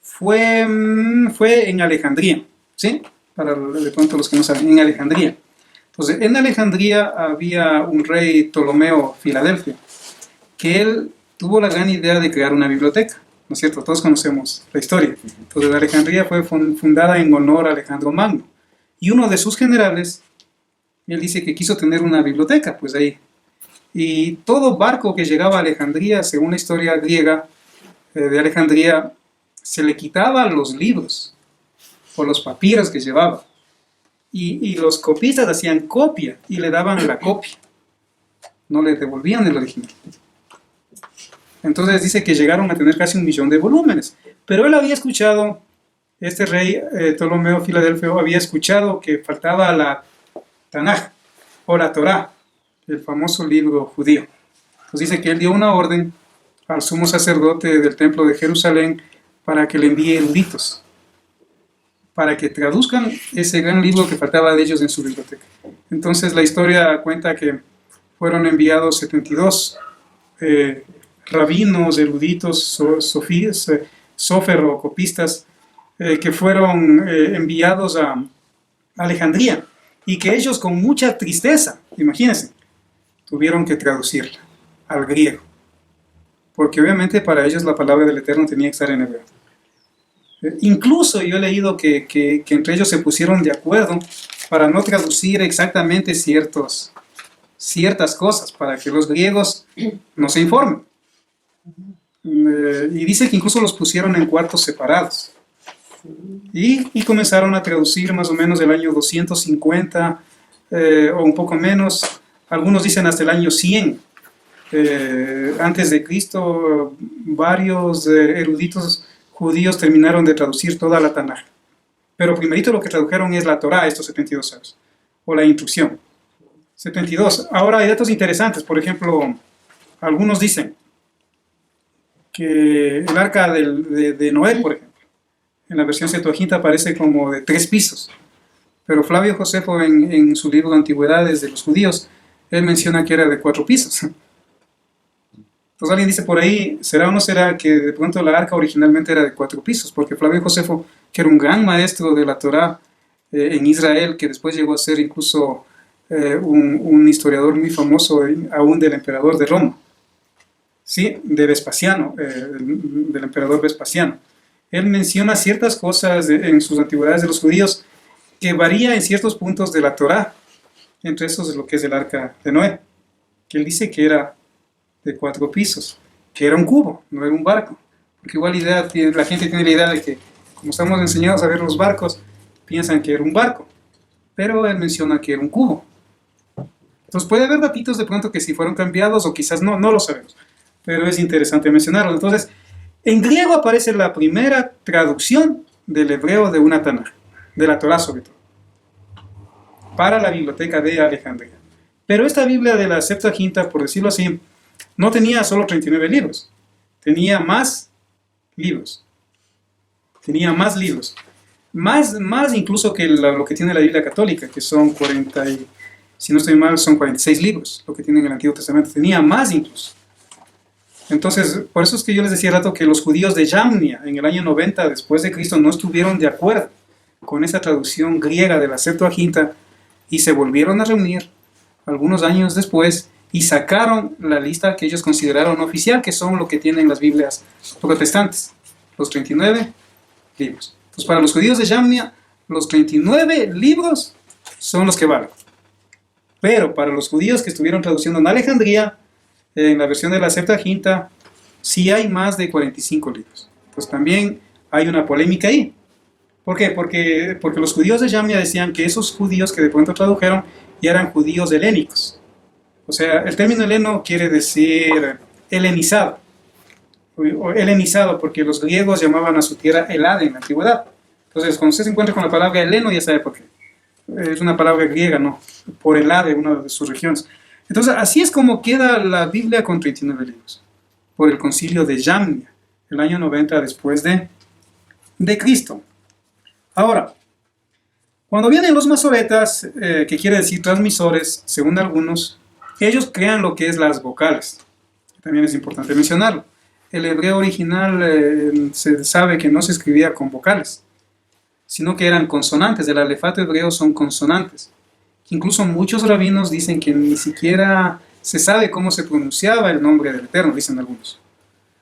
fue en Alejandría, ¿sí? Para de pronto los que no saben, en Alejandría. Entonces, en Alejandría había un rey Ptolomeo Filadelfia, que él tuvo la gran idea de crear una biblioteca, ¿no es cierto? Todos conocemos la historia. Entonces, Alejandría fue fundada en honor a Alejandro Magno, y uno de sus generales Él dice que quiso tener una biblioteca, pues ahí. Y todo barco que llegaba a Alejandría, según la historia griega de Alejandría, se le quitaba los libros o los papiros que llevaba. Y los copistas hacían copia y le daban la copia. No le devolvían el original. Entonces dice que llegaron a tener casi 1.000.000 de volúmenes. Pero él había escuchado, este rey Ptolomeo Filadelfo había escuchado que faltaba la Tanaj o la Torá, el famoso libro judío. Entonces dice que él dio una orden al sumo sacerdote del templo de Jerusalén para que le envíe eruditos, para que traduzcan ese gran libro que faltaba de ellos en su biblioteca. Entonces la historia cuenta que fueron enviados 72 rabinos, eruditos, sofíes, sofer o copistas, que fueron enviados a Alejandría, y que ellos con mucha tristeza, imagínense, tuvieron que traducirla al griego, porque obviamente para ellos la palabra del Eterno tenía que estar en hebreo. Incluso yo he leído que entre ellos se pusieron de acuerdo para no traducir exactamente ciertas cosas, para que los griegos no se informen. Y dice que incluso los pusieron en cuartos separados. Y comenzaron a traducir más o menos el año 250 o un poco menos. Algunos dicen hasta el año 100 antes de Cristo. Varios eruditos judíos terminaron de traducir toda la Tanaj. Pero primerito lo que tradujeron es la Torá, estos 72 años, o la instrucción. 72. Ahora hay datos interesantes. Por ejemplo, algunos dicen que el arca de Noé, por ejemplo, en la versión Septuaginta aparece como de 3 pisos. Pero Flavio Josefo en su libro Antigüedades de los Judíos, él menciona que era de 4 pisos. Entonces alguien dice por ahí, ¿será o no será que de pronto la arca originalmente era de 4 pisos? Porque Flavio Josefo, que era un gran maestro de la Torá en Israel, que después llegó a ser incluso un historiador muy famoso aún del emperador de Roma, ¿sí? De Vespasiano, del emperador Vespasiano. Él menciona ciertas cosas en sus Antigüedades de los Judíos que varía en ciertos puntos de la Torá, entre esos es lo que es el arca de Noé, que él dice que era de 4 pisos, que era un cubo, no era un barco, porque igual la gente tiene la idea de que, como estamos enseñados a ver los barcos, piensan que era un barco, pero él menciona que era un cubo. Entonces puede haber datitos de pronto que si fueron cambiados o quizás no lo sabemos, pero es interesante mencionarlo. Entonces, en griego aparece la primera traducción del hebreo de una Tanaj, de la Torá sobre todo, para la biblioteca de Alejandría. Pero esta Biblia de la Septuaginta, por decirlo así, no tenía solo 39 libros, tenía más libros. Tenía más libros. Más incluso que lo que tiene la Biblia católica, que son 40, si no estoy mal, son 46 libros, lo que tiene en el Antiguo Testamento. Tenía más incluso. Entonces, por eso es que yo les decía rato que los judíos de Yamnia, en el año 90 después de Cristo, no estuvieron de acuerdo con esa traducción griega de la Septuaginta y se volvieron a reunir algunos años después y sacaron la lista que ellos consideraron oficial, que son lo que tienen las Biblias protestantes, los 39 libros. Entonces, para los judíos de Yamnia, los 39 libros son los que valen. Pero para los judíos que estuvieron traduciendo en Alejandría, en la versión de la Septuaginta, sí hay más de 45 libros. Pues también hay una polémica ahí. ¿Por qué? Porque los judíos de Yamnia decían que esos judíos que de pronto tradujeron ya eran judíos helénicos. O sea, el término heleno quiere decir helenizado. O helenizado, porque los griegos llamaban a su tierra Helade en la antigüedad. Entonces, cuando usted se encuentra con la palabra heleno, ya sabe por qué. Es una palabra griega, ¿no? Por Helade, una de sus regiones. Entonces, así es como queda la Biblia con 39 libros, por el concilio de Yamnia, el año 90 después de Cristo. Ahora, cuando vienen los masoretas, que quiere decir transmisores, según algunos, ellos crean lo que es las vocales. También es importante mencionarlo. El hebreo original se sabe que no se escribía con vocales, sino que eran consonantes. El alefato hebreo son consonantes. Incluso muchos rabinos dicen que ni siquiera se sabe cómo se pronunciaba el nombre del Eterno, dicen algunos.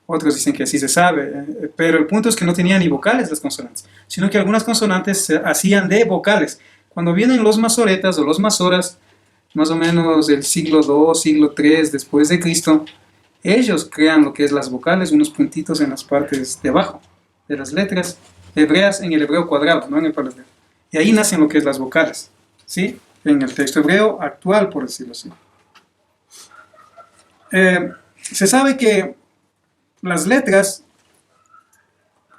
Otros dicen que así se sabe, pero el punto es que no tenían ni vocales las consonantes, sino que algunas consonantes se hacían de vocales. Cuando vienen los masoretas o los masoras, más o menos el siglo II, siglo III después de Cristo, ellos crean lo que es las vocales, unos puntitos en las partes de abajo de las letras hebreas en el hebreo cuadrado, no en el palestino. Y ahí nacen lo que es las vocales, ¿sí? En el texto hebreo actual, por decirlo así. Se sabe que las letras,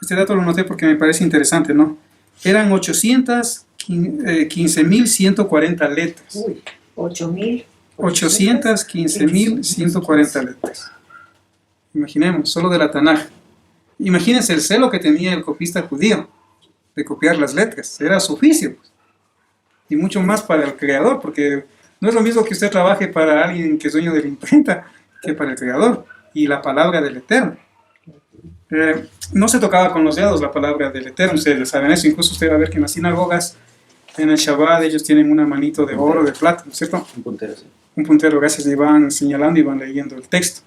este dato lo noté porque me parece interesante, ¿no? Eran 815.140 letras. Uy, 8.000. 815.140 letras. Imaginemos, solo de la Tanaj. Imagínense el celo que tenía el copista judío de copiar las letras. Era su oficio. Y mucho más para el creador, porque no es lo mismo que usted trabaje para alguien que es dueño de la imprenta que para el creador y la palabra del Eterno. No se tocaba con los dedos la palabra del Eterno, ustedes saben eso. Incluso usted va a ver que en las sinagogas, en el Shabbat, ellos tienen una manito de oro, de plata, ¿no es cierto? Un puntero, sí. Un puntero, gracias, y van señalando y van leyendo el texto.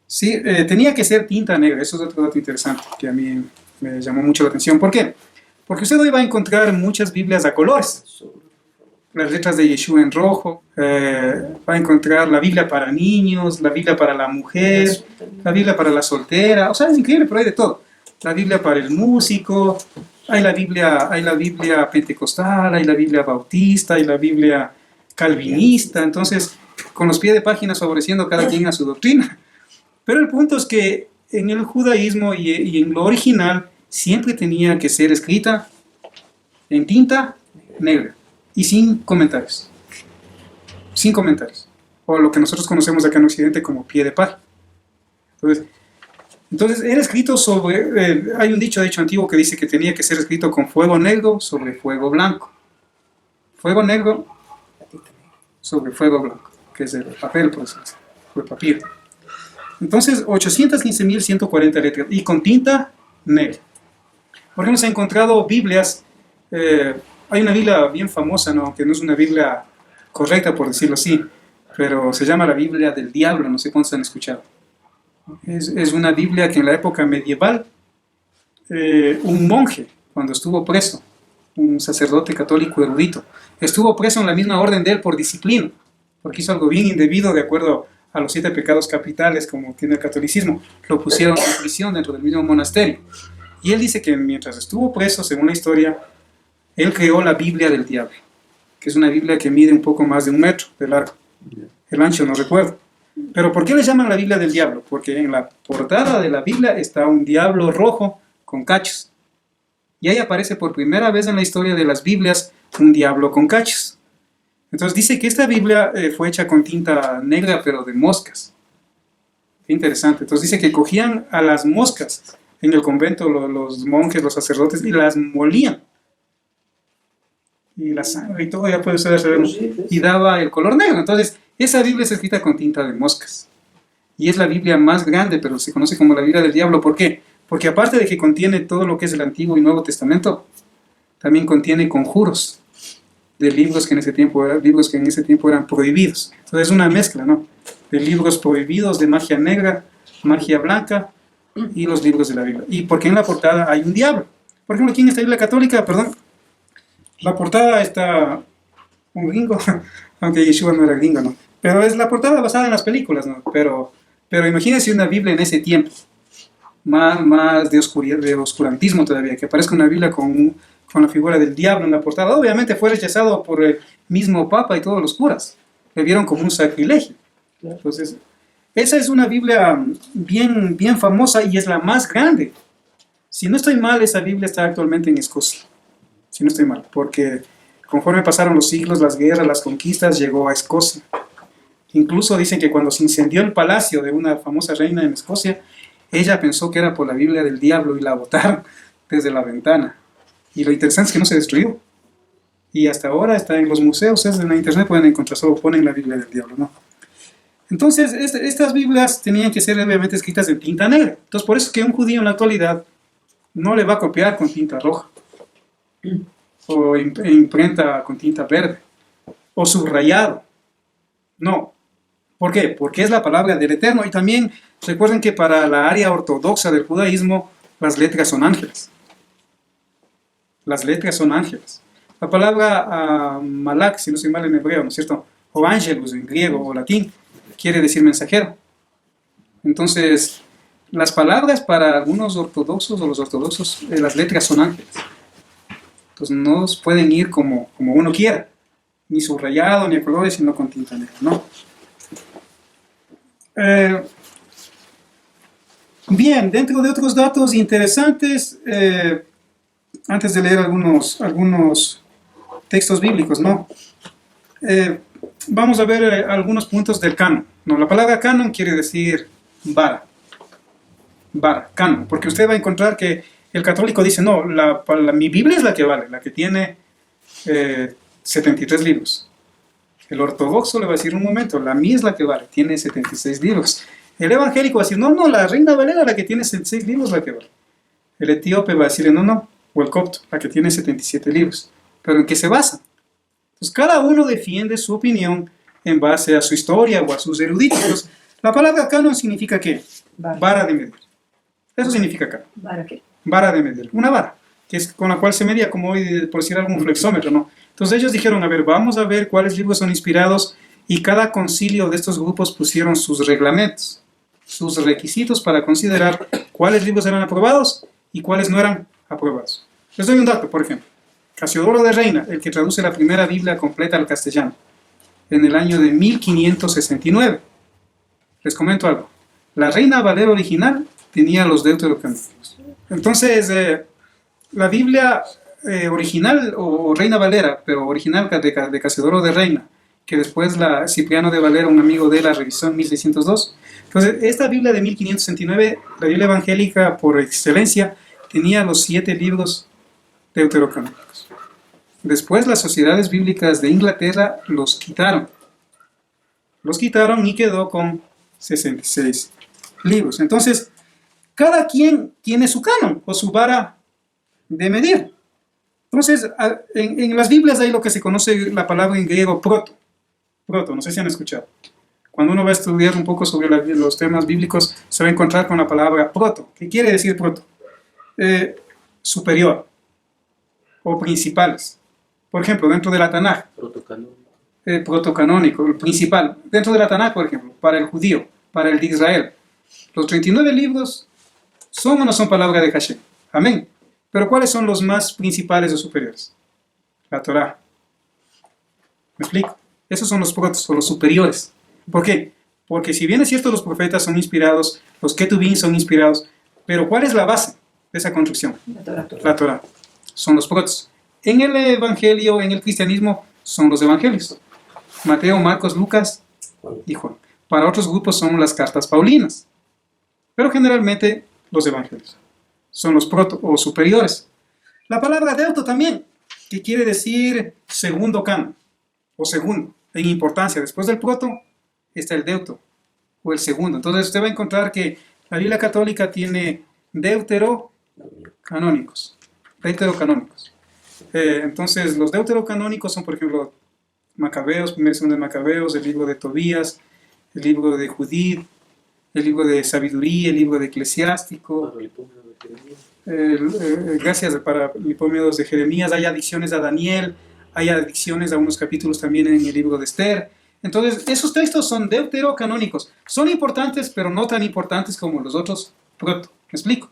Sí, tenía que ser tinta negra, eso es otro dato interesante que a mí me llamó mucho la atención. ¿Por qué? Porque usted hoy va a encontrar muchas Biblias a colores. Las letras de Yeshua en rojo, va a encontrar la Biblia para niños, la Biblia para la mujer, la Biblia para la soltera, o sea, es increíble, pero hay de todo. La Biblia para el músico, hay la Biblia pentecostal, hay la Biblia bautista, hay la Biblia calvinista, entonces con los pies de páginas favoreciendo cada quien a su doctrina. Pero el punto es que en el judaísmo y en lo original siempre tenía que ser escrita en tinta negra y sin comentarios. Sin comentarios. O lo que nosotros conocemos acá en Occidente como pie de página. Entonces era escrito sobre, hay un dicho de hecho antiguo que dice que tenía que ser escrito con fuego negro sobre fuego blanco. Fuego negro sobre fuego blanco, que es el papel, por eso, o el papiro. Entonces, 815.140 letras y con tinta negra. Por ejemplo, se han encontrado Biblias, hay una Biblia bien famosa, ¿no? Que no es una Biblia correcta, por decirlo así, pero se llama la Biblia del Diablo, no sé cuántos han escuchado. Es una Biblia que en la época medieval, un monje, cuando estuvo preso, un sacerdote católico erudito, estuvo preso en la misma orden de él por disciplina, porque hizo algo bien indebido de acuerdo a los 7 pecados capitales, como tiene el catolicismo. Lo pusieron en prisión dentro del mismo monasterio. Y él dice que mientras estuvo preso, según la historia, él creó la Biblia del Diablo, que es una Biblia que mide un poco más de 1 metro de largo. El ancho no recuerdo. Pero ¿por qué le llaman la Biblia del Diablo? Porque en la portada de la Biblia está un diablo rojo con cachos. Y ahí aparece por primera vez en la historia de las Biblias un diablo con cachos. Entonces dice que esta Biblia fue hecha con tinta negra, pero de moscas. Qué interesante. Entonces dice que cogían a las moscas en el convento, los monjes, los sacerdotes, y las molían. Y la sangre y todo, ya puede ustedes saberlo. Y daba el color negro. Entonces, esa Biblia es escrita con tinta de moscas. Y es la Biblia más grande, pero se conoce como la Biblia del Diablo. ¿Por qué? Porque aparte de que contiene todo lo que es el Antiguo y Nuevo Testamento, también contiene conjuros de libros que en ese tiempo eran prohibidos. Entonces es una mezcla, ¿no? De libros prohibidos, de magia negra, magia blanca y los libros de la Biblia. Y porque en la portada hay un diablo. Por ejemplo, aquí en esta Biblia católica, la portada está un gringo, aunque Yeshua no era gringo, ¿no? Pero es la portada basada en las películas, ¿no? Pero imagínense una Biblia en ese tiempo, más de oscurantismo todavía, que aparezca una Biblia con la figura del diablo en la portada. Obviamente fue rechazado por el mismo Papa y todos los curas. Le vieron como un sacrilegio. Entonces, esa es una Biblia bien, bien famosa y es la más grande. Si no estoy mal, esa Biblia está actualmente en Escocia. Si no estoy mal, porque conforme pasaron los siglos, las guerras, las conquistas, llegó a Escocia. Incluso dicen que cuando se incendió el palacio de una famosa reina en Escocia, ella pensó que era por la Biblia del diablo y la botaron desde la ventana. Y lo interesante es que no se destruyó. Y hasta ahora está en los museos, en la internet pueden encontrar, solo ponen la Biblia del diablo, ¿no? Entonces, estas Biblias tenían que ser obviamente escritas en tinta negra. Entonces, por eso es que un judío en la actualidad no le va a copiar con tinta roja, o imprenta con tinta verde, o subrayado. No. ¿Por qué? Porque es la palabra del Eterno. Y también recuerden que para la área ortodoxa del judaísmo, las letras son ángeles. Las letras son ángeles. La palabra malak, si no soy mal en hebreo, ¿no es cierto? O angelus en griego o latín, quiere decir mensajero. Entonces, las palabras para algunos ortodoxos o los ortodoxos, las letras son ángeles. Entonces, no pueden ir como uno quiera, ni subrayado, ni a colores, sino con tinta negra, ¿no? Bien, dentro de otros datos interesantes, antes de leer algunos textos bíblicos, ¿no? Vamos a ver algunos puntos del canon, ¿no? La palabra canon quiere decir vara, canon, porque usted va a encontrar que el católico dice, no, mi Biblia es la que vale, la que tiene 73 libros. El ortodoxo le va a decir un momento, la mía es la que vale, tiene 76 libros. El evangélico va a decir, no, la Reina Valera, la que tiene 76 libros, la que vale. El etíope va a decir, no, o el copto, la que tiene 77 libros. ¿Pero en qué se basa? Entonces, cada uno defiende su opinión en base a su historia o a sus eruditos. La palabra canon significa ¿qué? Vara de medir. Eso significa canon. ¿Vara qué? Vara de medir. Una vara, que es con la cual se medía, como hoy, por decir algún flexómetro, ¿no? Entonces ellos dijeron, a ver, vamos a ver cuáles libros son inspirados, y cada concilio de estos grupos pusieron sus reglamentos, sus requisitos para considerar cuáles libros eran aprobados y cuáles no eran aprobados. Les doy un dato, por ejemplo. Casiodoro de Reina, el que traduce la primera Biblia completa al castellano, en el año de 1569. Les comento algo. La Reina Valera original tenía los deuterocanónicos. Entonces, la Biblia original, o Reina Valera, pero original de Casiodoro de Reina, que después Cipriano de Valera, un amigo de él, la revisó en 1602. Entonces, esta Biblia de 1569, la Biblia evangélica por excelencia, tenía los 7 libros deuterocanónicos. Después las sociedades bíblicas de Inglaterra los quitaron. Los quitaron y quedó con 66 libros. Entonces, cada quien tiene su canon o su vara de medir. Entonces, en las Biblias hay lo que se conoce la palabra en griego proto. Proto, no sé si han escuchado. Cuando uno va a estudiar un poco sobre los temas bíblicos, se va a encontrar con la palabra proto. ¿Qué quiere decir proto? Superior o principales. Por ejemplo, dentro de la Tanaj, protocanónico, el principal. Dentro de la Tanaj, por ejemplo, para el judío, para el de Israel, los 39 libros son o no son palabra de Hashem. Amén. Pero ¿cuáles son los más principales o superiores? La Torá. ¿Me explico? Esos son los protos o los superiores. ¿Por qué? Porque si bien es cierto los profetas son inspirados, los ketubín son inspirados, pero ¿cuál es la base de esa construcción? La Torá. Son los protos. En el evangelio, en el cristianismo, son los evangelios. Mateo, Marcos, Lucas y Juan. Para otros grupos son las cartas paulinas. Pero generalmente los evangelios son los proto o superiores. La palabra deuto también, que quiere decir segundo canon, o segundo, en importancia. Después del proto está el deuto, o el segundo. Entonces usted va a encontrar que la Biblia católica tiene deuterocanónicos. Entonces los deuterocanónicos son, por ejemplo, Macabeos, primera y segunda de Macabeos, el libro de Tobías, el libro de Judith, el libro de Sabiduría, el libro de Eclesiástico, gracias para Lipómedos de Jeremías. Hay adicciones a Daniel, hay adicciones a unos capítulos también en el libro de Esther. Entonces, esos textos son deuterocanónicos. Son importantes, pero no tan importantes como los otros proto. ¿Me explico?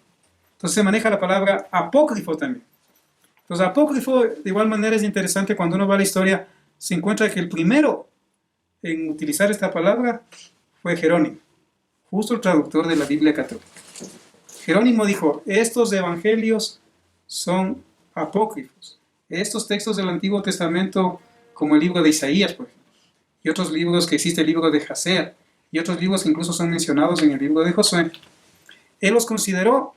Entonces se maneja la palabra apócrifo también. Entonces, apócrifo, de igual manera, es interesante. Cuando uno va a la historia, se encuentra que el primero en utilizar esta palabra fue Jerónimo, justo el traductor de la Biblia católica. Jerónimo dijo, estos evangelios son apócrifos. Estos textos del Antiguo Testamento, como el libro de Isaías, por ejemplo, y otros libros que existe, el libro de Jaser, y otros libros que incluso son mencionados en el libro de Josué, él los consideró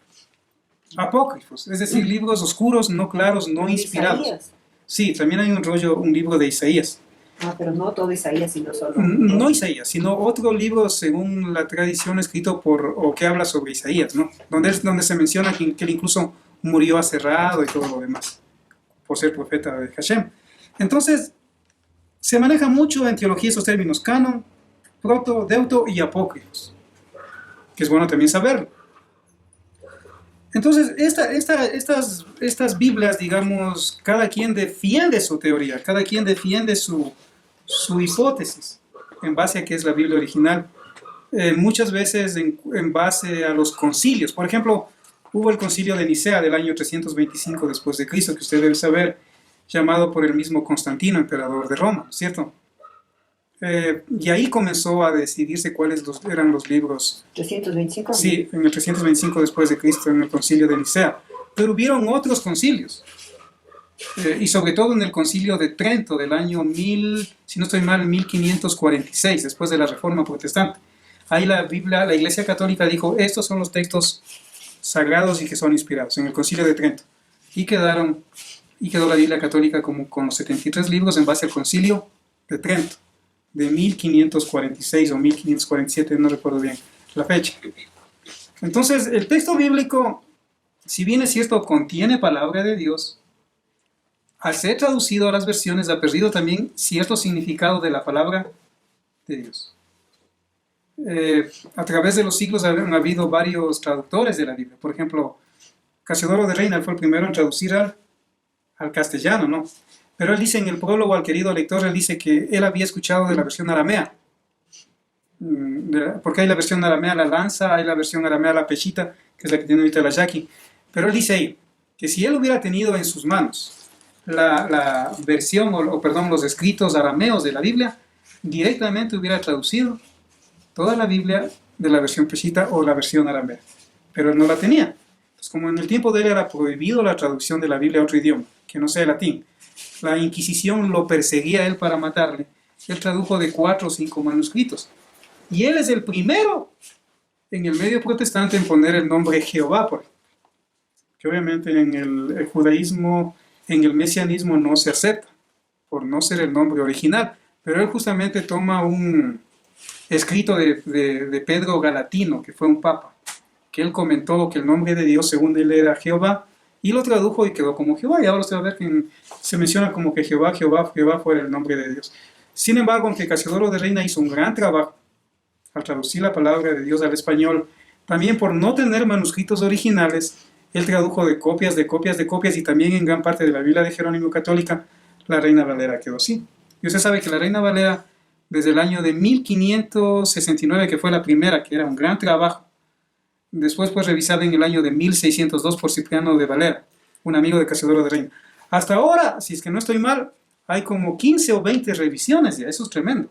apócrifos, es decir, libros oscuros, no claros, no inspirados. ¿Isaías? Sí, también hay un libro de Isaías. Pero no todo Isaías, sino solo... No Isaías, sino otro libro, según la tradición, escrito o que habla sobre Isaías, ¿no? Donde se menciona que él incluso murió aserrado y todo lo demás, por ser profeta de Hashem. Entonces, se maneja mucho en teología esos términos, canon, proto, deuto y apócrifos, que es bueno también saberlo. Entonces, estas Biblias, digamos, cada quien defiende su teoría, cada quien defiende su hipótesis en base a qué es la Biblia original. Muchas veces en base a los concilios. Por ejemplo, hubo el concilio de Nicea del año 325 después de Cristo, que usted debe saber, llamado por el mismo Constantino, emperador de Roma, ¿cierto? Y ahí comenzó a decidirse cuáles eran los libros. 325. Sí, en el 325 después de Cristo, en el concilio de Nicea. Pero hubieron otros concilios. Y sobre todo en el concilio de Trento del año 1000, si no estoy mal, 1546, después de la Reforma Protestante. Ahí la Biblia, la Iglesia Católica dijo, estos son los textos sagrados y que son inspirados, en el concilio de Trento. Y quedó la Biblia Católica como con los 73 libros en base al concilio de Trento, de 1546 o 1547, no recuerdo bien la fecha. Entonces, el texto bíblico, si bien es cierto, contiene palabra de Dios, al ser traducido a las versiones ha perdido también cierto significado de la palabra de Dios. A través de los siglos han habido varios traductores de la Biblia. Por ejemplo, Casiodoro de Reina fue el primero en traducir al castellano, ¿no? Pero él dice en el prólogo al querido lector, él dice que él había escuchado de la versión aramea. Porque hay la versión aramea la Lanza, hay la versión aramea la Peshita, que es la que tiene ahorita la Jackie. Pero él dice ahí que si él hubiera tenido en sus manos la versión, perdón, los escritos arameos de la Biblia, directamente hubiera traducido toda la Biblia de la versión Peshita o la versión aramea. Pero él no la tenía. Entonces, como en el tiempo de él era prohibido la traducción de la Biblia a otro idioma, que no sea el latín, la Inquisición lo perseguía a él para matarle, él tradujo de 4 o 5 manuscritos. Y él es el primero en el medio protestante en poner el nombre Jehová, que obviamente en el judaísmo, en el mesianismo no se acepta, por no ser el nombre original. Pero él justamente toma un escrito de Pedro Galatino, que fue un papa, que él comentó que el nombre de Dios según él era Jehová, y lo tradujo y quedó como Jehová, y ahora usted va a ver que se menciona como que Jehová fuera el nombre de Dios. Sin embargo, aunque Casiodoro de Reina hizo un gran trabajo al traducir la palabra de Dios al español, también por no tener manuscritos originales, él tradujo de copias, y también en gran parte de la Biblia de Jerónimo Católica, la Reina Valera quedó así. Y usted sabe que la Reina Valera, desde el año de 1569, que fue la primera, que era un gran trabajo, después fue revisada en el año de 1602 por Cipriano de Valera, un amigo de Casiodoro de Reina. Hasta ahora, si es que no estoy mal, hay como 15 o 20 revisiones ya, eso es tremendo.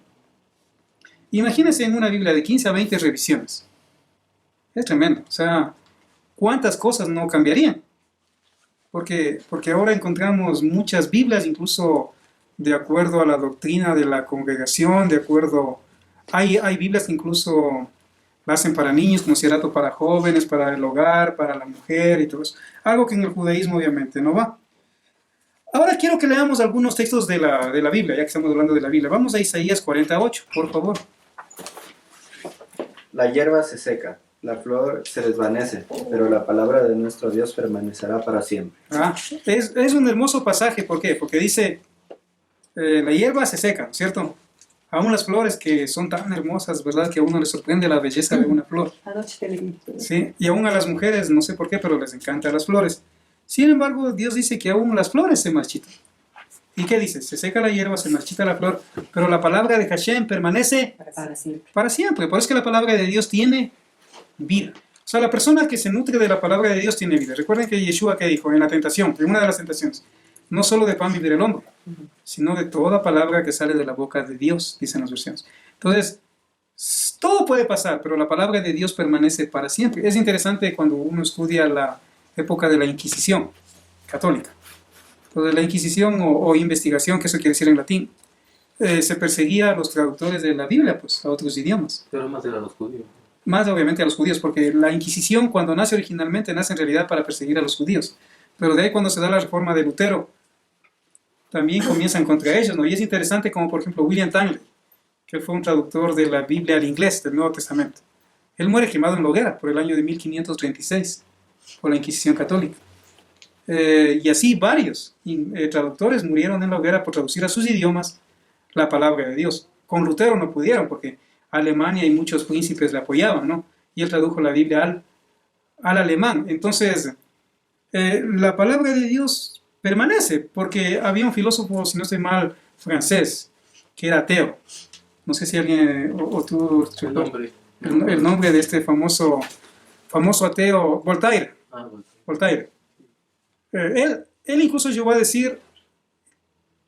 Imagínense en una Biblia de 15 a 20 revisiones. Es tremendo, o sea, ¿cuántas cosas no cambiarían? Porque ahora encontramos muchas Biblias, incluso de acuerdo a la doctrina de la congregación, hay Biblias que incluso la hacen para niños, como Serato para jóvenes, para el hogar, para la mujer y todo eso. Algo que en el judaísmo obviamente no va. Ahora quiero que leamos algunos textos de la Biblia, ya que estamos hablando de la Biblia. Vamos a Isaías 48, por favor. La hierba se seca, la flor se desvanece, pero la palabra de nuestro Dios permanecerá para siempre. Es un hermoso pasaje, ¿por qué? Porque dice, la hierba se seca, ¿cierto? Aún las flores que son tan hermosas, ¿verdad? Que a uno le sorprende la belleza de una flor. Anoche te leí. Sí, y aún a las mujeres, no sé por qué, pero les encantan las flores. Sin embargo, Dios dice que aún las flores se marchitan. ¿Y qué dice? Se seca la hierba, se marchita la flor, pero la palabra de Hashem permanece Para siempre. para siempre. Por eso es que la palabra de Dios tiene vida. O sea, la persona que se nutre de la palabra de Dios tiene vida. Recuerden que Yeshua, ¿qué dijo en la tentación? En una de las tentaciones. No solo de pan vivirá el hombre, sino de toda palabra que sale de la boca de Dios, dicen las versiones. Entonces, todo puede pasar, pero la palabra de Dios permanece para siempre. Es interesante cuando uno estudia la época de la Inquisición católica. Entonces, la Inquisición o investigación, que eso quiere decir en latín, se perseguía a los traductores de la Biblia, pues, a otros idiomas. Pero más eran los judíos. Más obviamente a los judíos, porque la Inquisición cuando nace originalmente nace en realidad para perseguir a los judíos. Pero de ahí cuando se da la reforma de Lutero, también comienzan contra ellos, ¿no? Y es interesante como por ejemplo William Tangley, que fue un traductor de la Biblia al inglés, del Nuevo Testamento. Él muere quemado en la hoguera por el año de 1536, por la Inquisición católica. Y así varios traductores murieron en la hoguera por traducir a sus idiomas la palabra de Dios. Con Lutero no pudieron, porque Alemania y muchos príncipes le apoyaban, ¿no? Y él tradujo la Biblia al alemán. Entonces, la palabra de Dios permanece, porque había un filósofo, si no estoy mal, francés, que era ateo. No sé si alguien, o tú, el nombre de este famoso ateo, Voltaire. Voltaire. Él incluso llegó a decir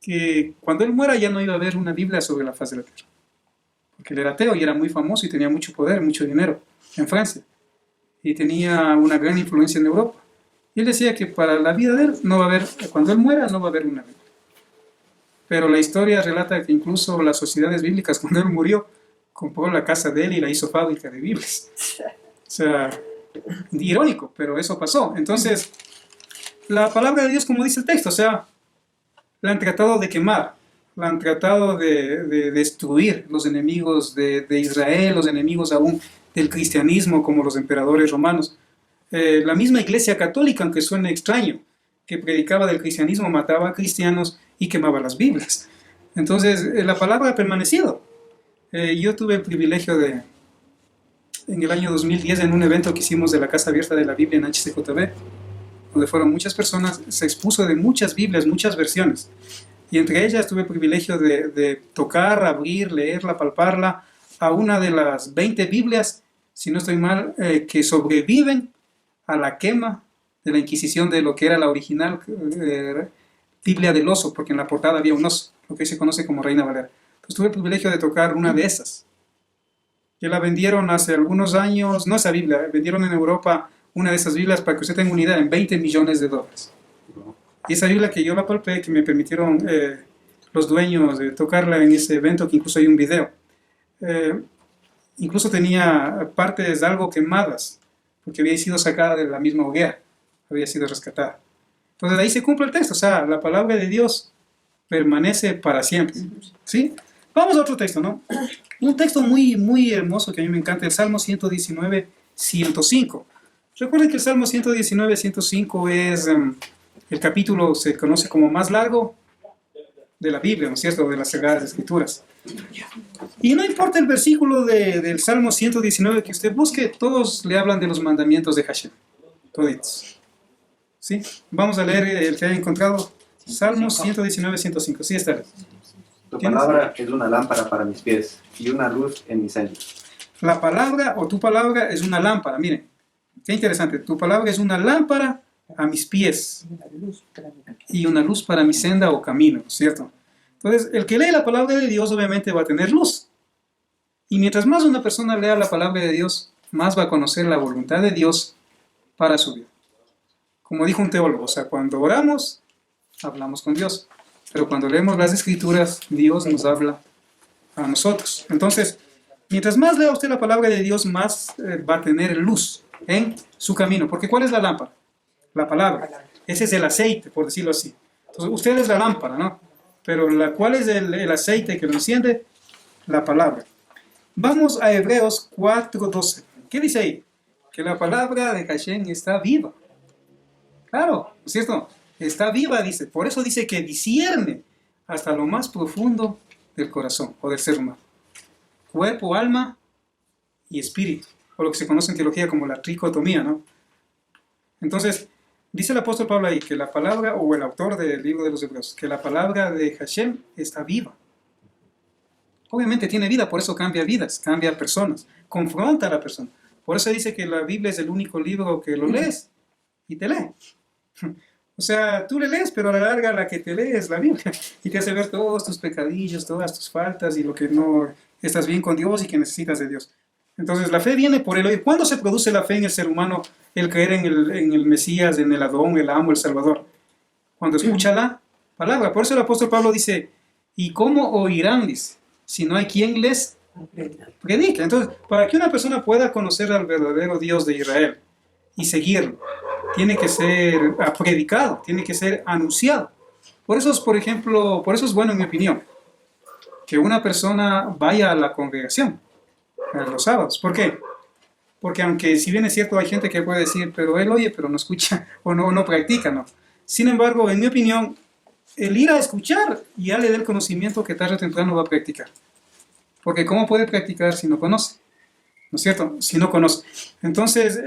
que cuando él muera ya no iba a haber una Biblia sobre la faz de la tierra. Porque él era ateo y era muy famoso y tenía mucho poder, mucho dinero en Francia. Y tenía una gran influencia en Europa. Y él decía que para la vida de él no va a haber, cuando él muera no va a haber una Biblia. Pero la historia relata que incluso las sociedades bíblicas, cuando él murió, compró la casa de él y la hizo fábrica de Biblias. O sea, irónico, pero eso pasó. Entonces, la palabra de Dios, como dice el texto, o sea, la han tratado de quemar, la han tratado de destruir los enemigos de Israel, los enemigos aún del cristianismo, como los emperadores romanos. La misma Iglesia Católica, aunque suene extraño, que predicaba del cristianismo, mataba a cristianos y quemaba las Biblias. Entonces, la palabra ha permanecido. Yo tuve el privilegio en el año 2010, en un evento que hicimos de la Casa Abierta de la Biblia en HCJB, donde fueron muchas personas, se expuso de muchas Biblias, muchas versiones. Y entre ellas tuve el privilegio de tocar, abrir, leerla, palparla, a una de las 20 Biblias, si no estoy mal, que sobreviven a la quema de la Inquisición de lo que era la original Biblia del oso, porque en la portada había un oso, lo que se conoce como Reina Valera. Pues tuve el privilegio de tocar una de esas, que la vendieron hace algunos años, no esa Biblia, vendieron en Europa una de esas Biblias, para que usted tenga una idea, en $20 millones. Y esa Biblia que yo la palpé, que me permitieron los dueños de tocarla en ese evento, que incluso hay un video, incluso tenía partes algo quemadas, porque había sido sacada de la misma hoguera, había sido rescatada. Entonces ahí se cumple el texto, o sea, la palabra de Dios permanece para siempre, ¿sí? Vamos a otro texto, ¿no? Un texto muy, muy hermoso que a mí me encanta, el Salmo 119, 105. Recuerden que el Salmo 119, 105 es el capítulo, se conoce como más largo de la Biblia, ¿no es cierto?, de las Sagradas Escrituras. Y no importa el versículo del Salmo 119 que usted busque, todos le hablan de los mandamientos de Hashem, toditos. ¿Sí? Vamos a leer el que haya encontrado, Salmo 119, 105. Sí, está. Tu palabra es una lámpara para mis pies y una luz en mis sendas. La palabra o tu palabra es una lámpara, miren, qué interesante, tu palabra es una lámpara a mis pies y una luz para mi senda o camino, ¿cierto? Entonces, el que lee la palabra de Dios obviamente va a tener luz. Y mientras más una persona lea la palabra de Dios, más va a conocer la voluntad de Dios para su vida. Como dijo un teólogo, o sea, cuando oramos, hablamos con Dios. Pero cuando leemos las Escrituras, Dios nos habla a nosotros. Entonces, mientras más lea usted la palabra de Dios, más va a tener luz en su camino. Porque ¿cuál es la lámpara? La palabra. Ese es el aceite, por decirlo así. Entonces, usted es la lámpara, ¿no? Pero ¿cuál es el aceite que lo enciende? La palabra. Vamos a Hebreos 4:12. ¿Qué dice ahí? Que la palabra de Hashem está viva. Claro, ¿no es cierto? Está viva, dice. Por eso dice que discierne hasta lo más profundo del corazón o del ser humano. Cuerpo, alma y espíritu. O lo que se conoce en teología como la tricotomía, ¿no? Entonces, dice el apóstol Pablo ahí que la palabra, o el autor del libro de los Hebreos, que la palabra de Hashem está viva. Obviamente tiene vida, por eso cambia vidas, cambia personas, confronta a la persona. Por eso dice que la Biblia es el único libro que lo lees y te lee. O sea, tú le lees, pero a la larga la que te lee es la Biblia. Y te hace ver todos tus pecadillos, todas tus faltas y lo que no estás bien con Dios y que necesitas de Dios. Entonces la fe viene por el oír. ¿Cuándo se produce la fe en el ser humano? El creer en el Mesías, en el Adón, el Amo, el Salvador. Cuando escucha la palabra. Por eso el apóstol Pablo dice, ¿y cómo oirán? Dice, si no hay quien les predique. Entonces, para que una persona pueda conocer al verdadero Dios de Israel y seguirlo, tiene que ser predicado, tiene que ser anunciado. Por eso es, por ejemplo, por eso es bueno, en mi opinión, que una persona vaya a la congregación los sábados. ¿Por qué? Porque aunque si bien es cierto hay gente que puede decir, pero él oye, pero no escucha o no practica, ¿no? Sin embargo, en mi opinión, el ir a escuchar ya le da el conocimiento que tarde o temprano va a practicar. Porque ¿cómo puede practicar si no conoce? ¿No es cierto? Si no conoce. Entonces,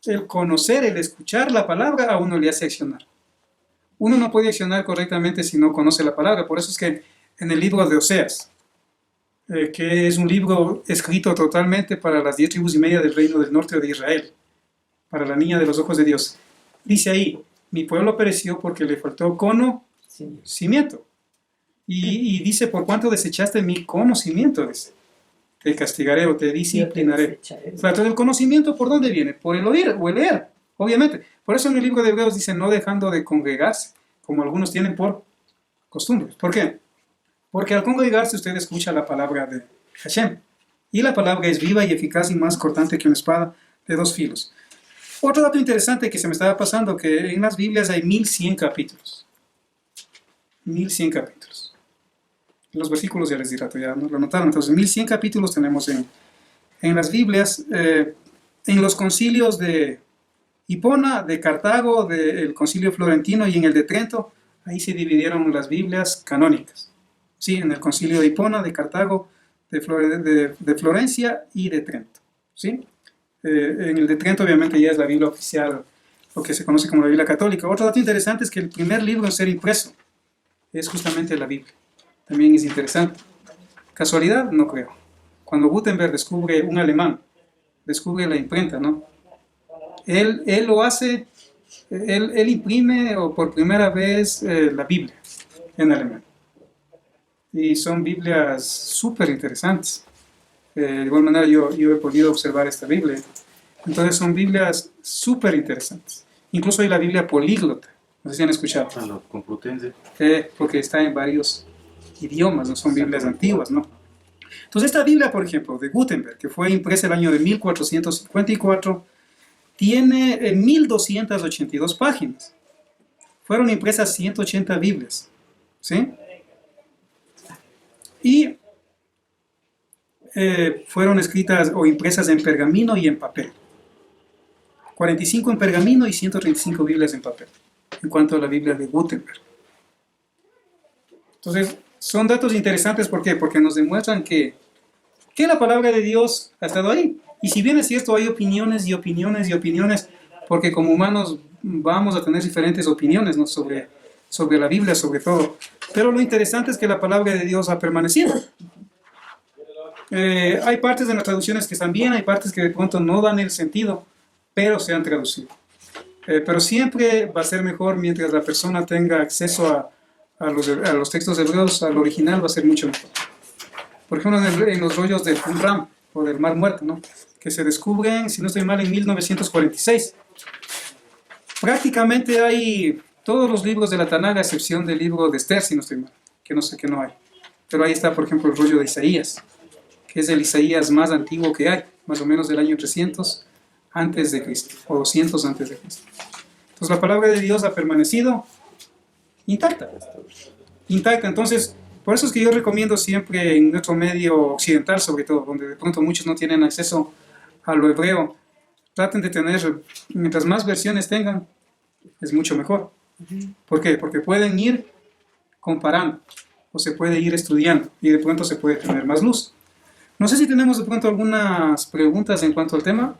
el conocer, el escuchar la palabra a uno le hace accionar. Uno no puede accionar correctamente si no conoce la palabra. Por eso es que en el libro de Oseas, que es un libro escrito totalmente para las 10 tribus y media del reino del norte de Israel, para la niña de los ojos de Dios, dice ahí, mi pueblo pereció porque le faltó conocimiento. Y dice, por cuanto desechaste mi conocimiento, dice, te castigaré o te disciplinaré. Entonces, el conocimiento, ¿por dónde viene? Por el oír o el leer, obviamente. Por eso en el libro de Hebreos dice, no dejando de congregarse, como algunos tienen por costumbre. ¿Por qué? Porque al congregarse usted escucha la palabra de Hashem. Y la palabra es viva y eficaz y más cortante que una espada de 2 filos. Otro dato interesante que se me estaba pasando, que en las Biblias hay 1100 capítulos. 1100 capítulos. Los versículos ya les diré, ya ¿no? Lo notaron. Entonces, 1100 capítulos tenemos en las Biblias. En los concilios de Hipona, de Cartago, del concilio florentino y en el de Trento, ahí se dividieron las Biblias canónicas. Sí, en el concilio de Hipona, de Cartago, de Florencia y de Trento. ¿Sí? En el de Trento obviamente ya es la Biblia oficial, lo que se conoce como la Biblia católica. Otro dato interesante es que el primer libro en ser impreso es justamente la Biblia. También es interesante. ¿Casualidad? No creo. Cuando Gutenberg descubre, un alemán, descubre la imprenta, ¿no? Él lo hace, él imprime por primera vez la Biblia en alemán. Y son Biblias súper interesantes. De igual manera yo he podido observar esta Biblia. Entonces son Biblias súper interesantes. Incluso hay la Biblia políglota. No sé si han escuchado. La Complutense. Porque está en varios idiomas, no son Biblias antiguas, ¿no? Entonces esta Biblia, por ejemplo, de Gutenberg, que fue impresa el año de 1454, tiene 1282 páginas. Fueron impresas 180 Biblias, ¿sí? Y fueron escritas o impresas en pergamino y en papel. 45 en pergamino y 135 Biblias en papel, en cuanto a la Biblia de Gutenberg. Entonces, son datos interesantes, ¿por qué? Porque nos demuestran que la palabra de Dios ha estado ahí. Y si bien es cierto, hay opiniones y opiniones y opiniones, porque como humanos vamos a tener diferentes opiniones, ¿no? sobre la Biblia, sobre todo. Pero lo interesante es que la palabra de Dios ha permanecido. Hay partes de las traducciones que están bien, hay partes que de pronto no dan el sentido, pero se han traducido. Pero siempre va a ser mejor mientras la persona tenga acceso a los textos hebreos, al original, va a ser mucho mejor. Por ejemplo, en los rollos del Qumran, o del Mar Muerto, ¿no? Que se descubren, si no estoy mal, en 1946. Prácticamente hay todos los libros de la Tanakh, a excepción del libro de Esther, si no estoy mal, que no sé que no hay. Pero ahí está, por ejemplo, el rollo de Isaías, que es el Isaías más antiguo que hay, más o menos del año 300 antes de Cristo, o 200 antes de Cristo. Entonces la palabra de Dios ha permanecido intacta. Entonces, por eso es que yo recomiendo siempre en nuestro medio occidental, sobre todo, donde de pronto muchos no tienen acceso a lo hebreo, traten de tener, mientras más versiones tengan, es mucho mejor. ¿Por qué? Porque pueden ir comparando, o se puede ir estudiando, y de pronto se puede tener más luz. No sé si tenemos de pronto algunas preguntas en cuanto al tema.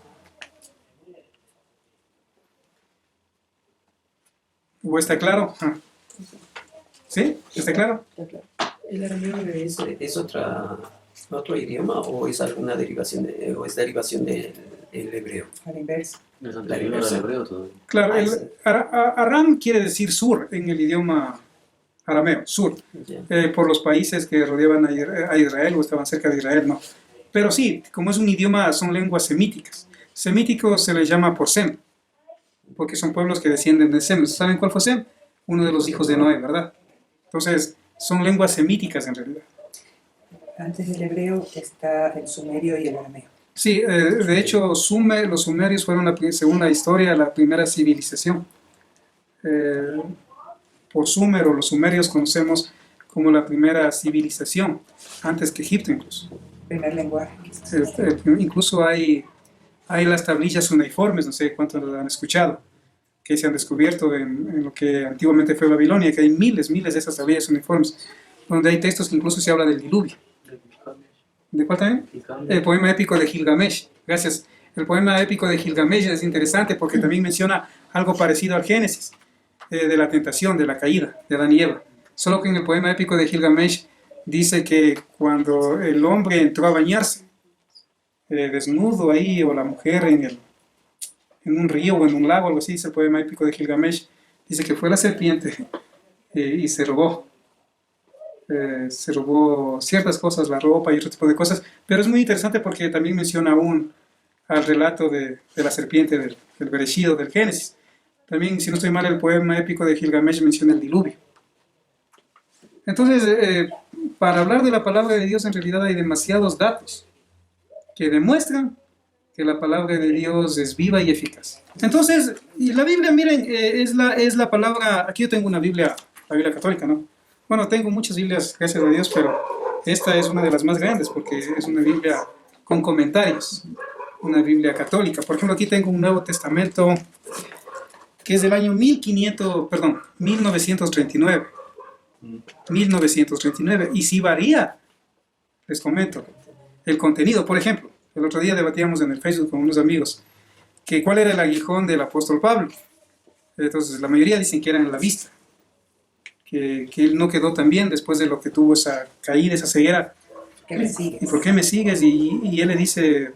¿O está claro? ¿Sí? ¿Está claro? ¿El arameo es otro idioma o es alguna derivación o es derivación del hebreo? A la inversa. Es anterior al hebreo todavía. Claro, Aram quiere decir sur en el idioma arameo, sur, por los países que rodeaban a Israel o estaban cerca de Israel, no. Pero sí, como es un idioma, son lenguas semíticas. Semítico se les llama por Sem, porque son pueblos que descienden de Sem. ¿Saben cuál fue Sem? Uno de los hijos de Noé, ¿verdad? Entonces, son lenguas semíticas en realidad. Antes del hebreo está el sumerio y el arameo. Sí, de hecho, los sumerios fueron, según la historia, la primera civilización. Por Sumer o los sumerios conocemos como la primera civilización, antes que Egipto incluso. Primer lenguaje. Incluso hay las tablillas cuneiformes, no sé cuántos lo han escuchado, que se han descubierto en lo que antiguamente fue Babilonia, que hay miles de esas tablillas cuneiformes, donde hay textos que incluso se habla del diluvio. ¿De cuál también? El poema épico de Gilgamesh. Gracias. El poema épico de Gilgamesh es interesante porque también menciona algo parecido al Génesis, de la tentación, de la caída de Adán y Eva. Solo que en el poema épico de Gilgamesh dice que cuando el hombre entró a bañarse, desnudo ahí, o la mujer en un río o en un lago, algo así, dice el poema épico de Gilgamesh, dice que fue la serpiente y se robó ciertas cosas, la ropa y otro tipo de cosas, pero es muy interesante porque también menciona aún al relato de la serpiente del Bereshit, del Génesis. También, si no estoy mal, el poema épico de Gilgamesh menciona el diluvio. Entonces, para hablar de la palabra de Dios, en realidad hay demasiados datos que demuestran que la palabra de Dios es viva y eficaz. Entonces, y la Biblia, miren, es la palabra, aquí yo tengo una Biblia, la Biblia católica, ¿no? Bueno, tengo muchas Biblias, gracias a Dios, pero esta es una de las más grandes porque es una Biblia con comentarios, una Biblia católica. Por ejemplo, aquí tengo un Nuevo Testamento que es del año 1939. 1939, y si varía, les comento, el contenido. Por ejemplo, el otro día debatíamos en el Facebook con unos amigos que cuál era el aguijón del apóstol Pablo. Entonces, la mayoría dicen que era en la vista, que él no quedó tan bien después de lo que tuvo esa caída, esa ceguera. ¿Qué me sigues? ¿Y por qué me sigues? Y él le dice,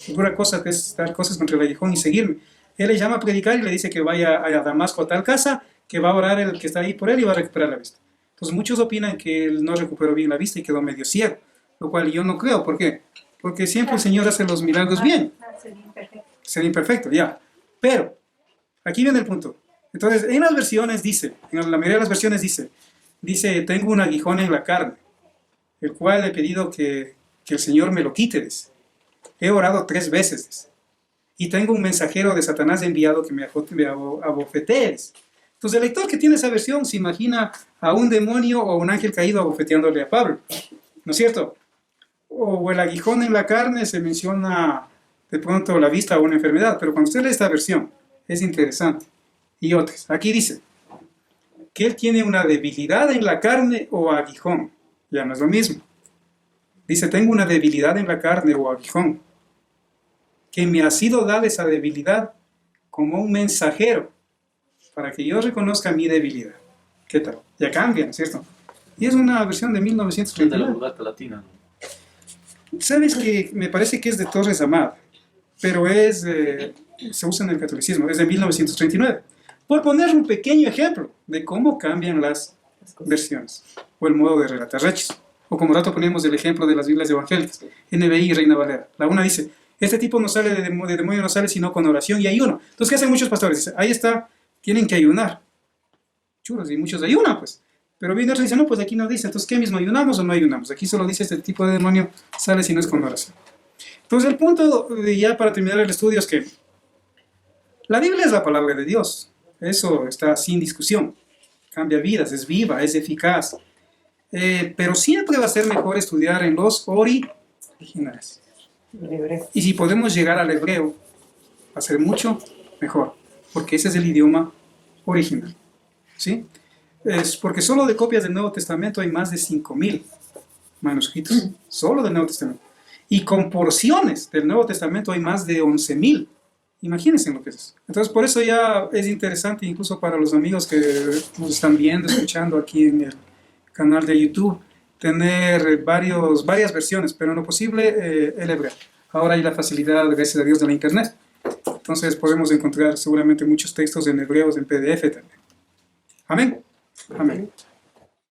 dura cosa que es dar cosas contra el aguijón y seguirme. Él le llama a predicar y le dice que vaya a Damasco a tal casa, que va a orar el que está ahí por él y va a recuperar la vista. Entonces muchos opinan que él no recuperó bien la vista y quedó medio ciego, lo cual yo no creo. ¿Por qué? Porque siempre el Señor hace los milagros bien. Sería imperfecto, ya. Pero, aquí viene el punto. Entonces, en las versiones dice, en la mayoría de las versiones dice, tengo un aguijón en la carne, el cual he pedido que el Señor me lo quite. Dice. He orado 3 veces. Dice. Y tengo un mensajero de Satanás enviado que me abofetee. Dice. Entonces el lector que tiene esa versión se imagina a un demonio o un ángel caído abofeteándole a Pablo, ¿no es cierto? O el aguijón en la carne se menciona de pronto la vista o una enfermedad, pero cuando usted lee esta versión es interesante. Y otras, aquí dice que él tiene una debilidad en la carne o aguijón, ya no es lo mismo. Dice, tengo una debilidad en la carne o aguijón, que me ha sido dada esa debilidad como un mensajero, para que yo reconozca mi debilidad. ¿Qué tal? Ya cambian, ¿cierto? Y es una versión de De la 1939. Vulgata Latina, ¿no? Sabes que me parece que es de Torres Amada, pero se usa en el catolicismo, es de 1939. Por poner un pequeño ejemplo de cómo cambian las versiones, o el modo de relatar hechos. O como rato ponemos el ejemplo de las Biblias evangélicas, NBI y Reina Valera. La una dice, este tipo no sale de demonio, no sale sino con oración y ayuno. Entonces, ¿qué hacen muchos pastores? Dice, ahí está, tienen que ayunar. Churos, y muchos ayunan, pues. Pero viene otro y dice, no, pues aquí no dice. Entonces, ¿qué mismo? ¿Ayunamos o no ayunamos? Aquí solo dice, este tipo de demonio sale si no es con oración. Entonces, el punto, ya para terminar el estudio, es que la Biblia es la palabra de Dios. Eso está sin discusión. Cambia vidas, es viva, es eficaz. Pero siempre va a ser mejor estudiar en los originales. Y si podemos llegar al hebreo, va a ser mucho mejor, porque ese es el idioma original. ¿Sí? Es porque solo de copias del Nuevo Testamento hay más de 5.000 manuscritos, solo del Nuevo Testamento. Y con porciones del Nuevo Testamento hay más de 11.000. Imagínense lo que es. Entonces, por eso ya es interesante, incluso para los amigos que nos están viendo, escuchando aquí en el canal de YouTube, tener varias versiones, pero en lo posible el hebreo. Ahora hay la facilidad, gracias a Dios, de la internet. Entonces podemos encontrar seguramente muchos textos en hebreos, en PDF también. Amén. Amén.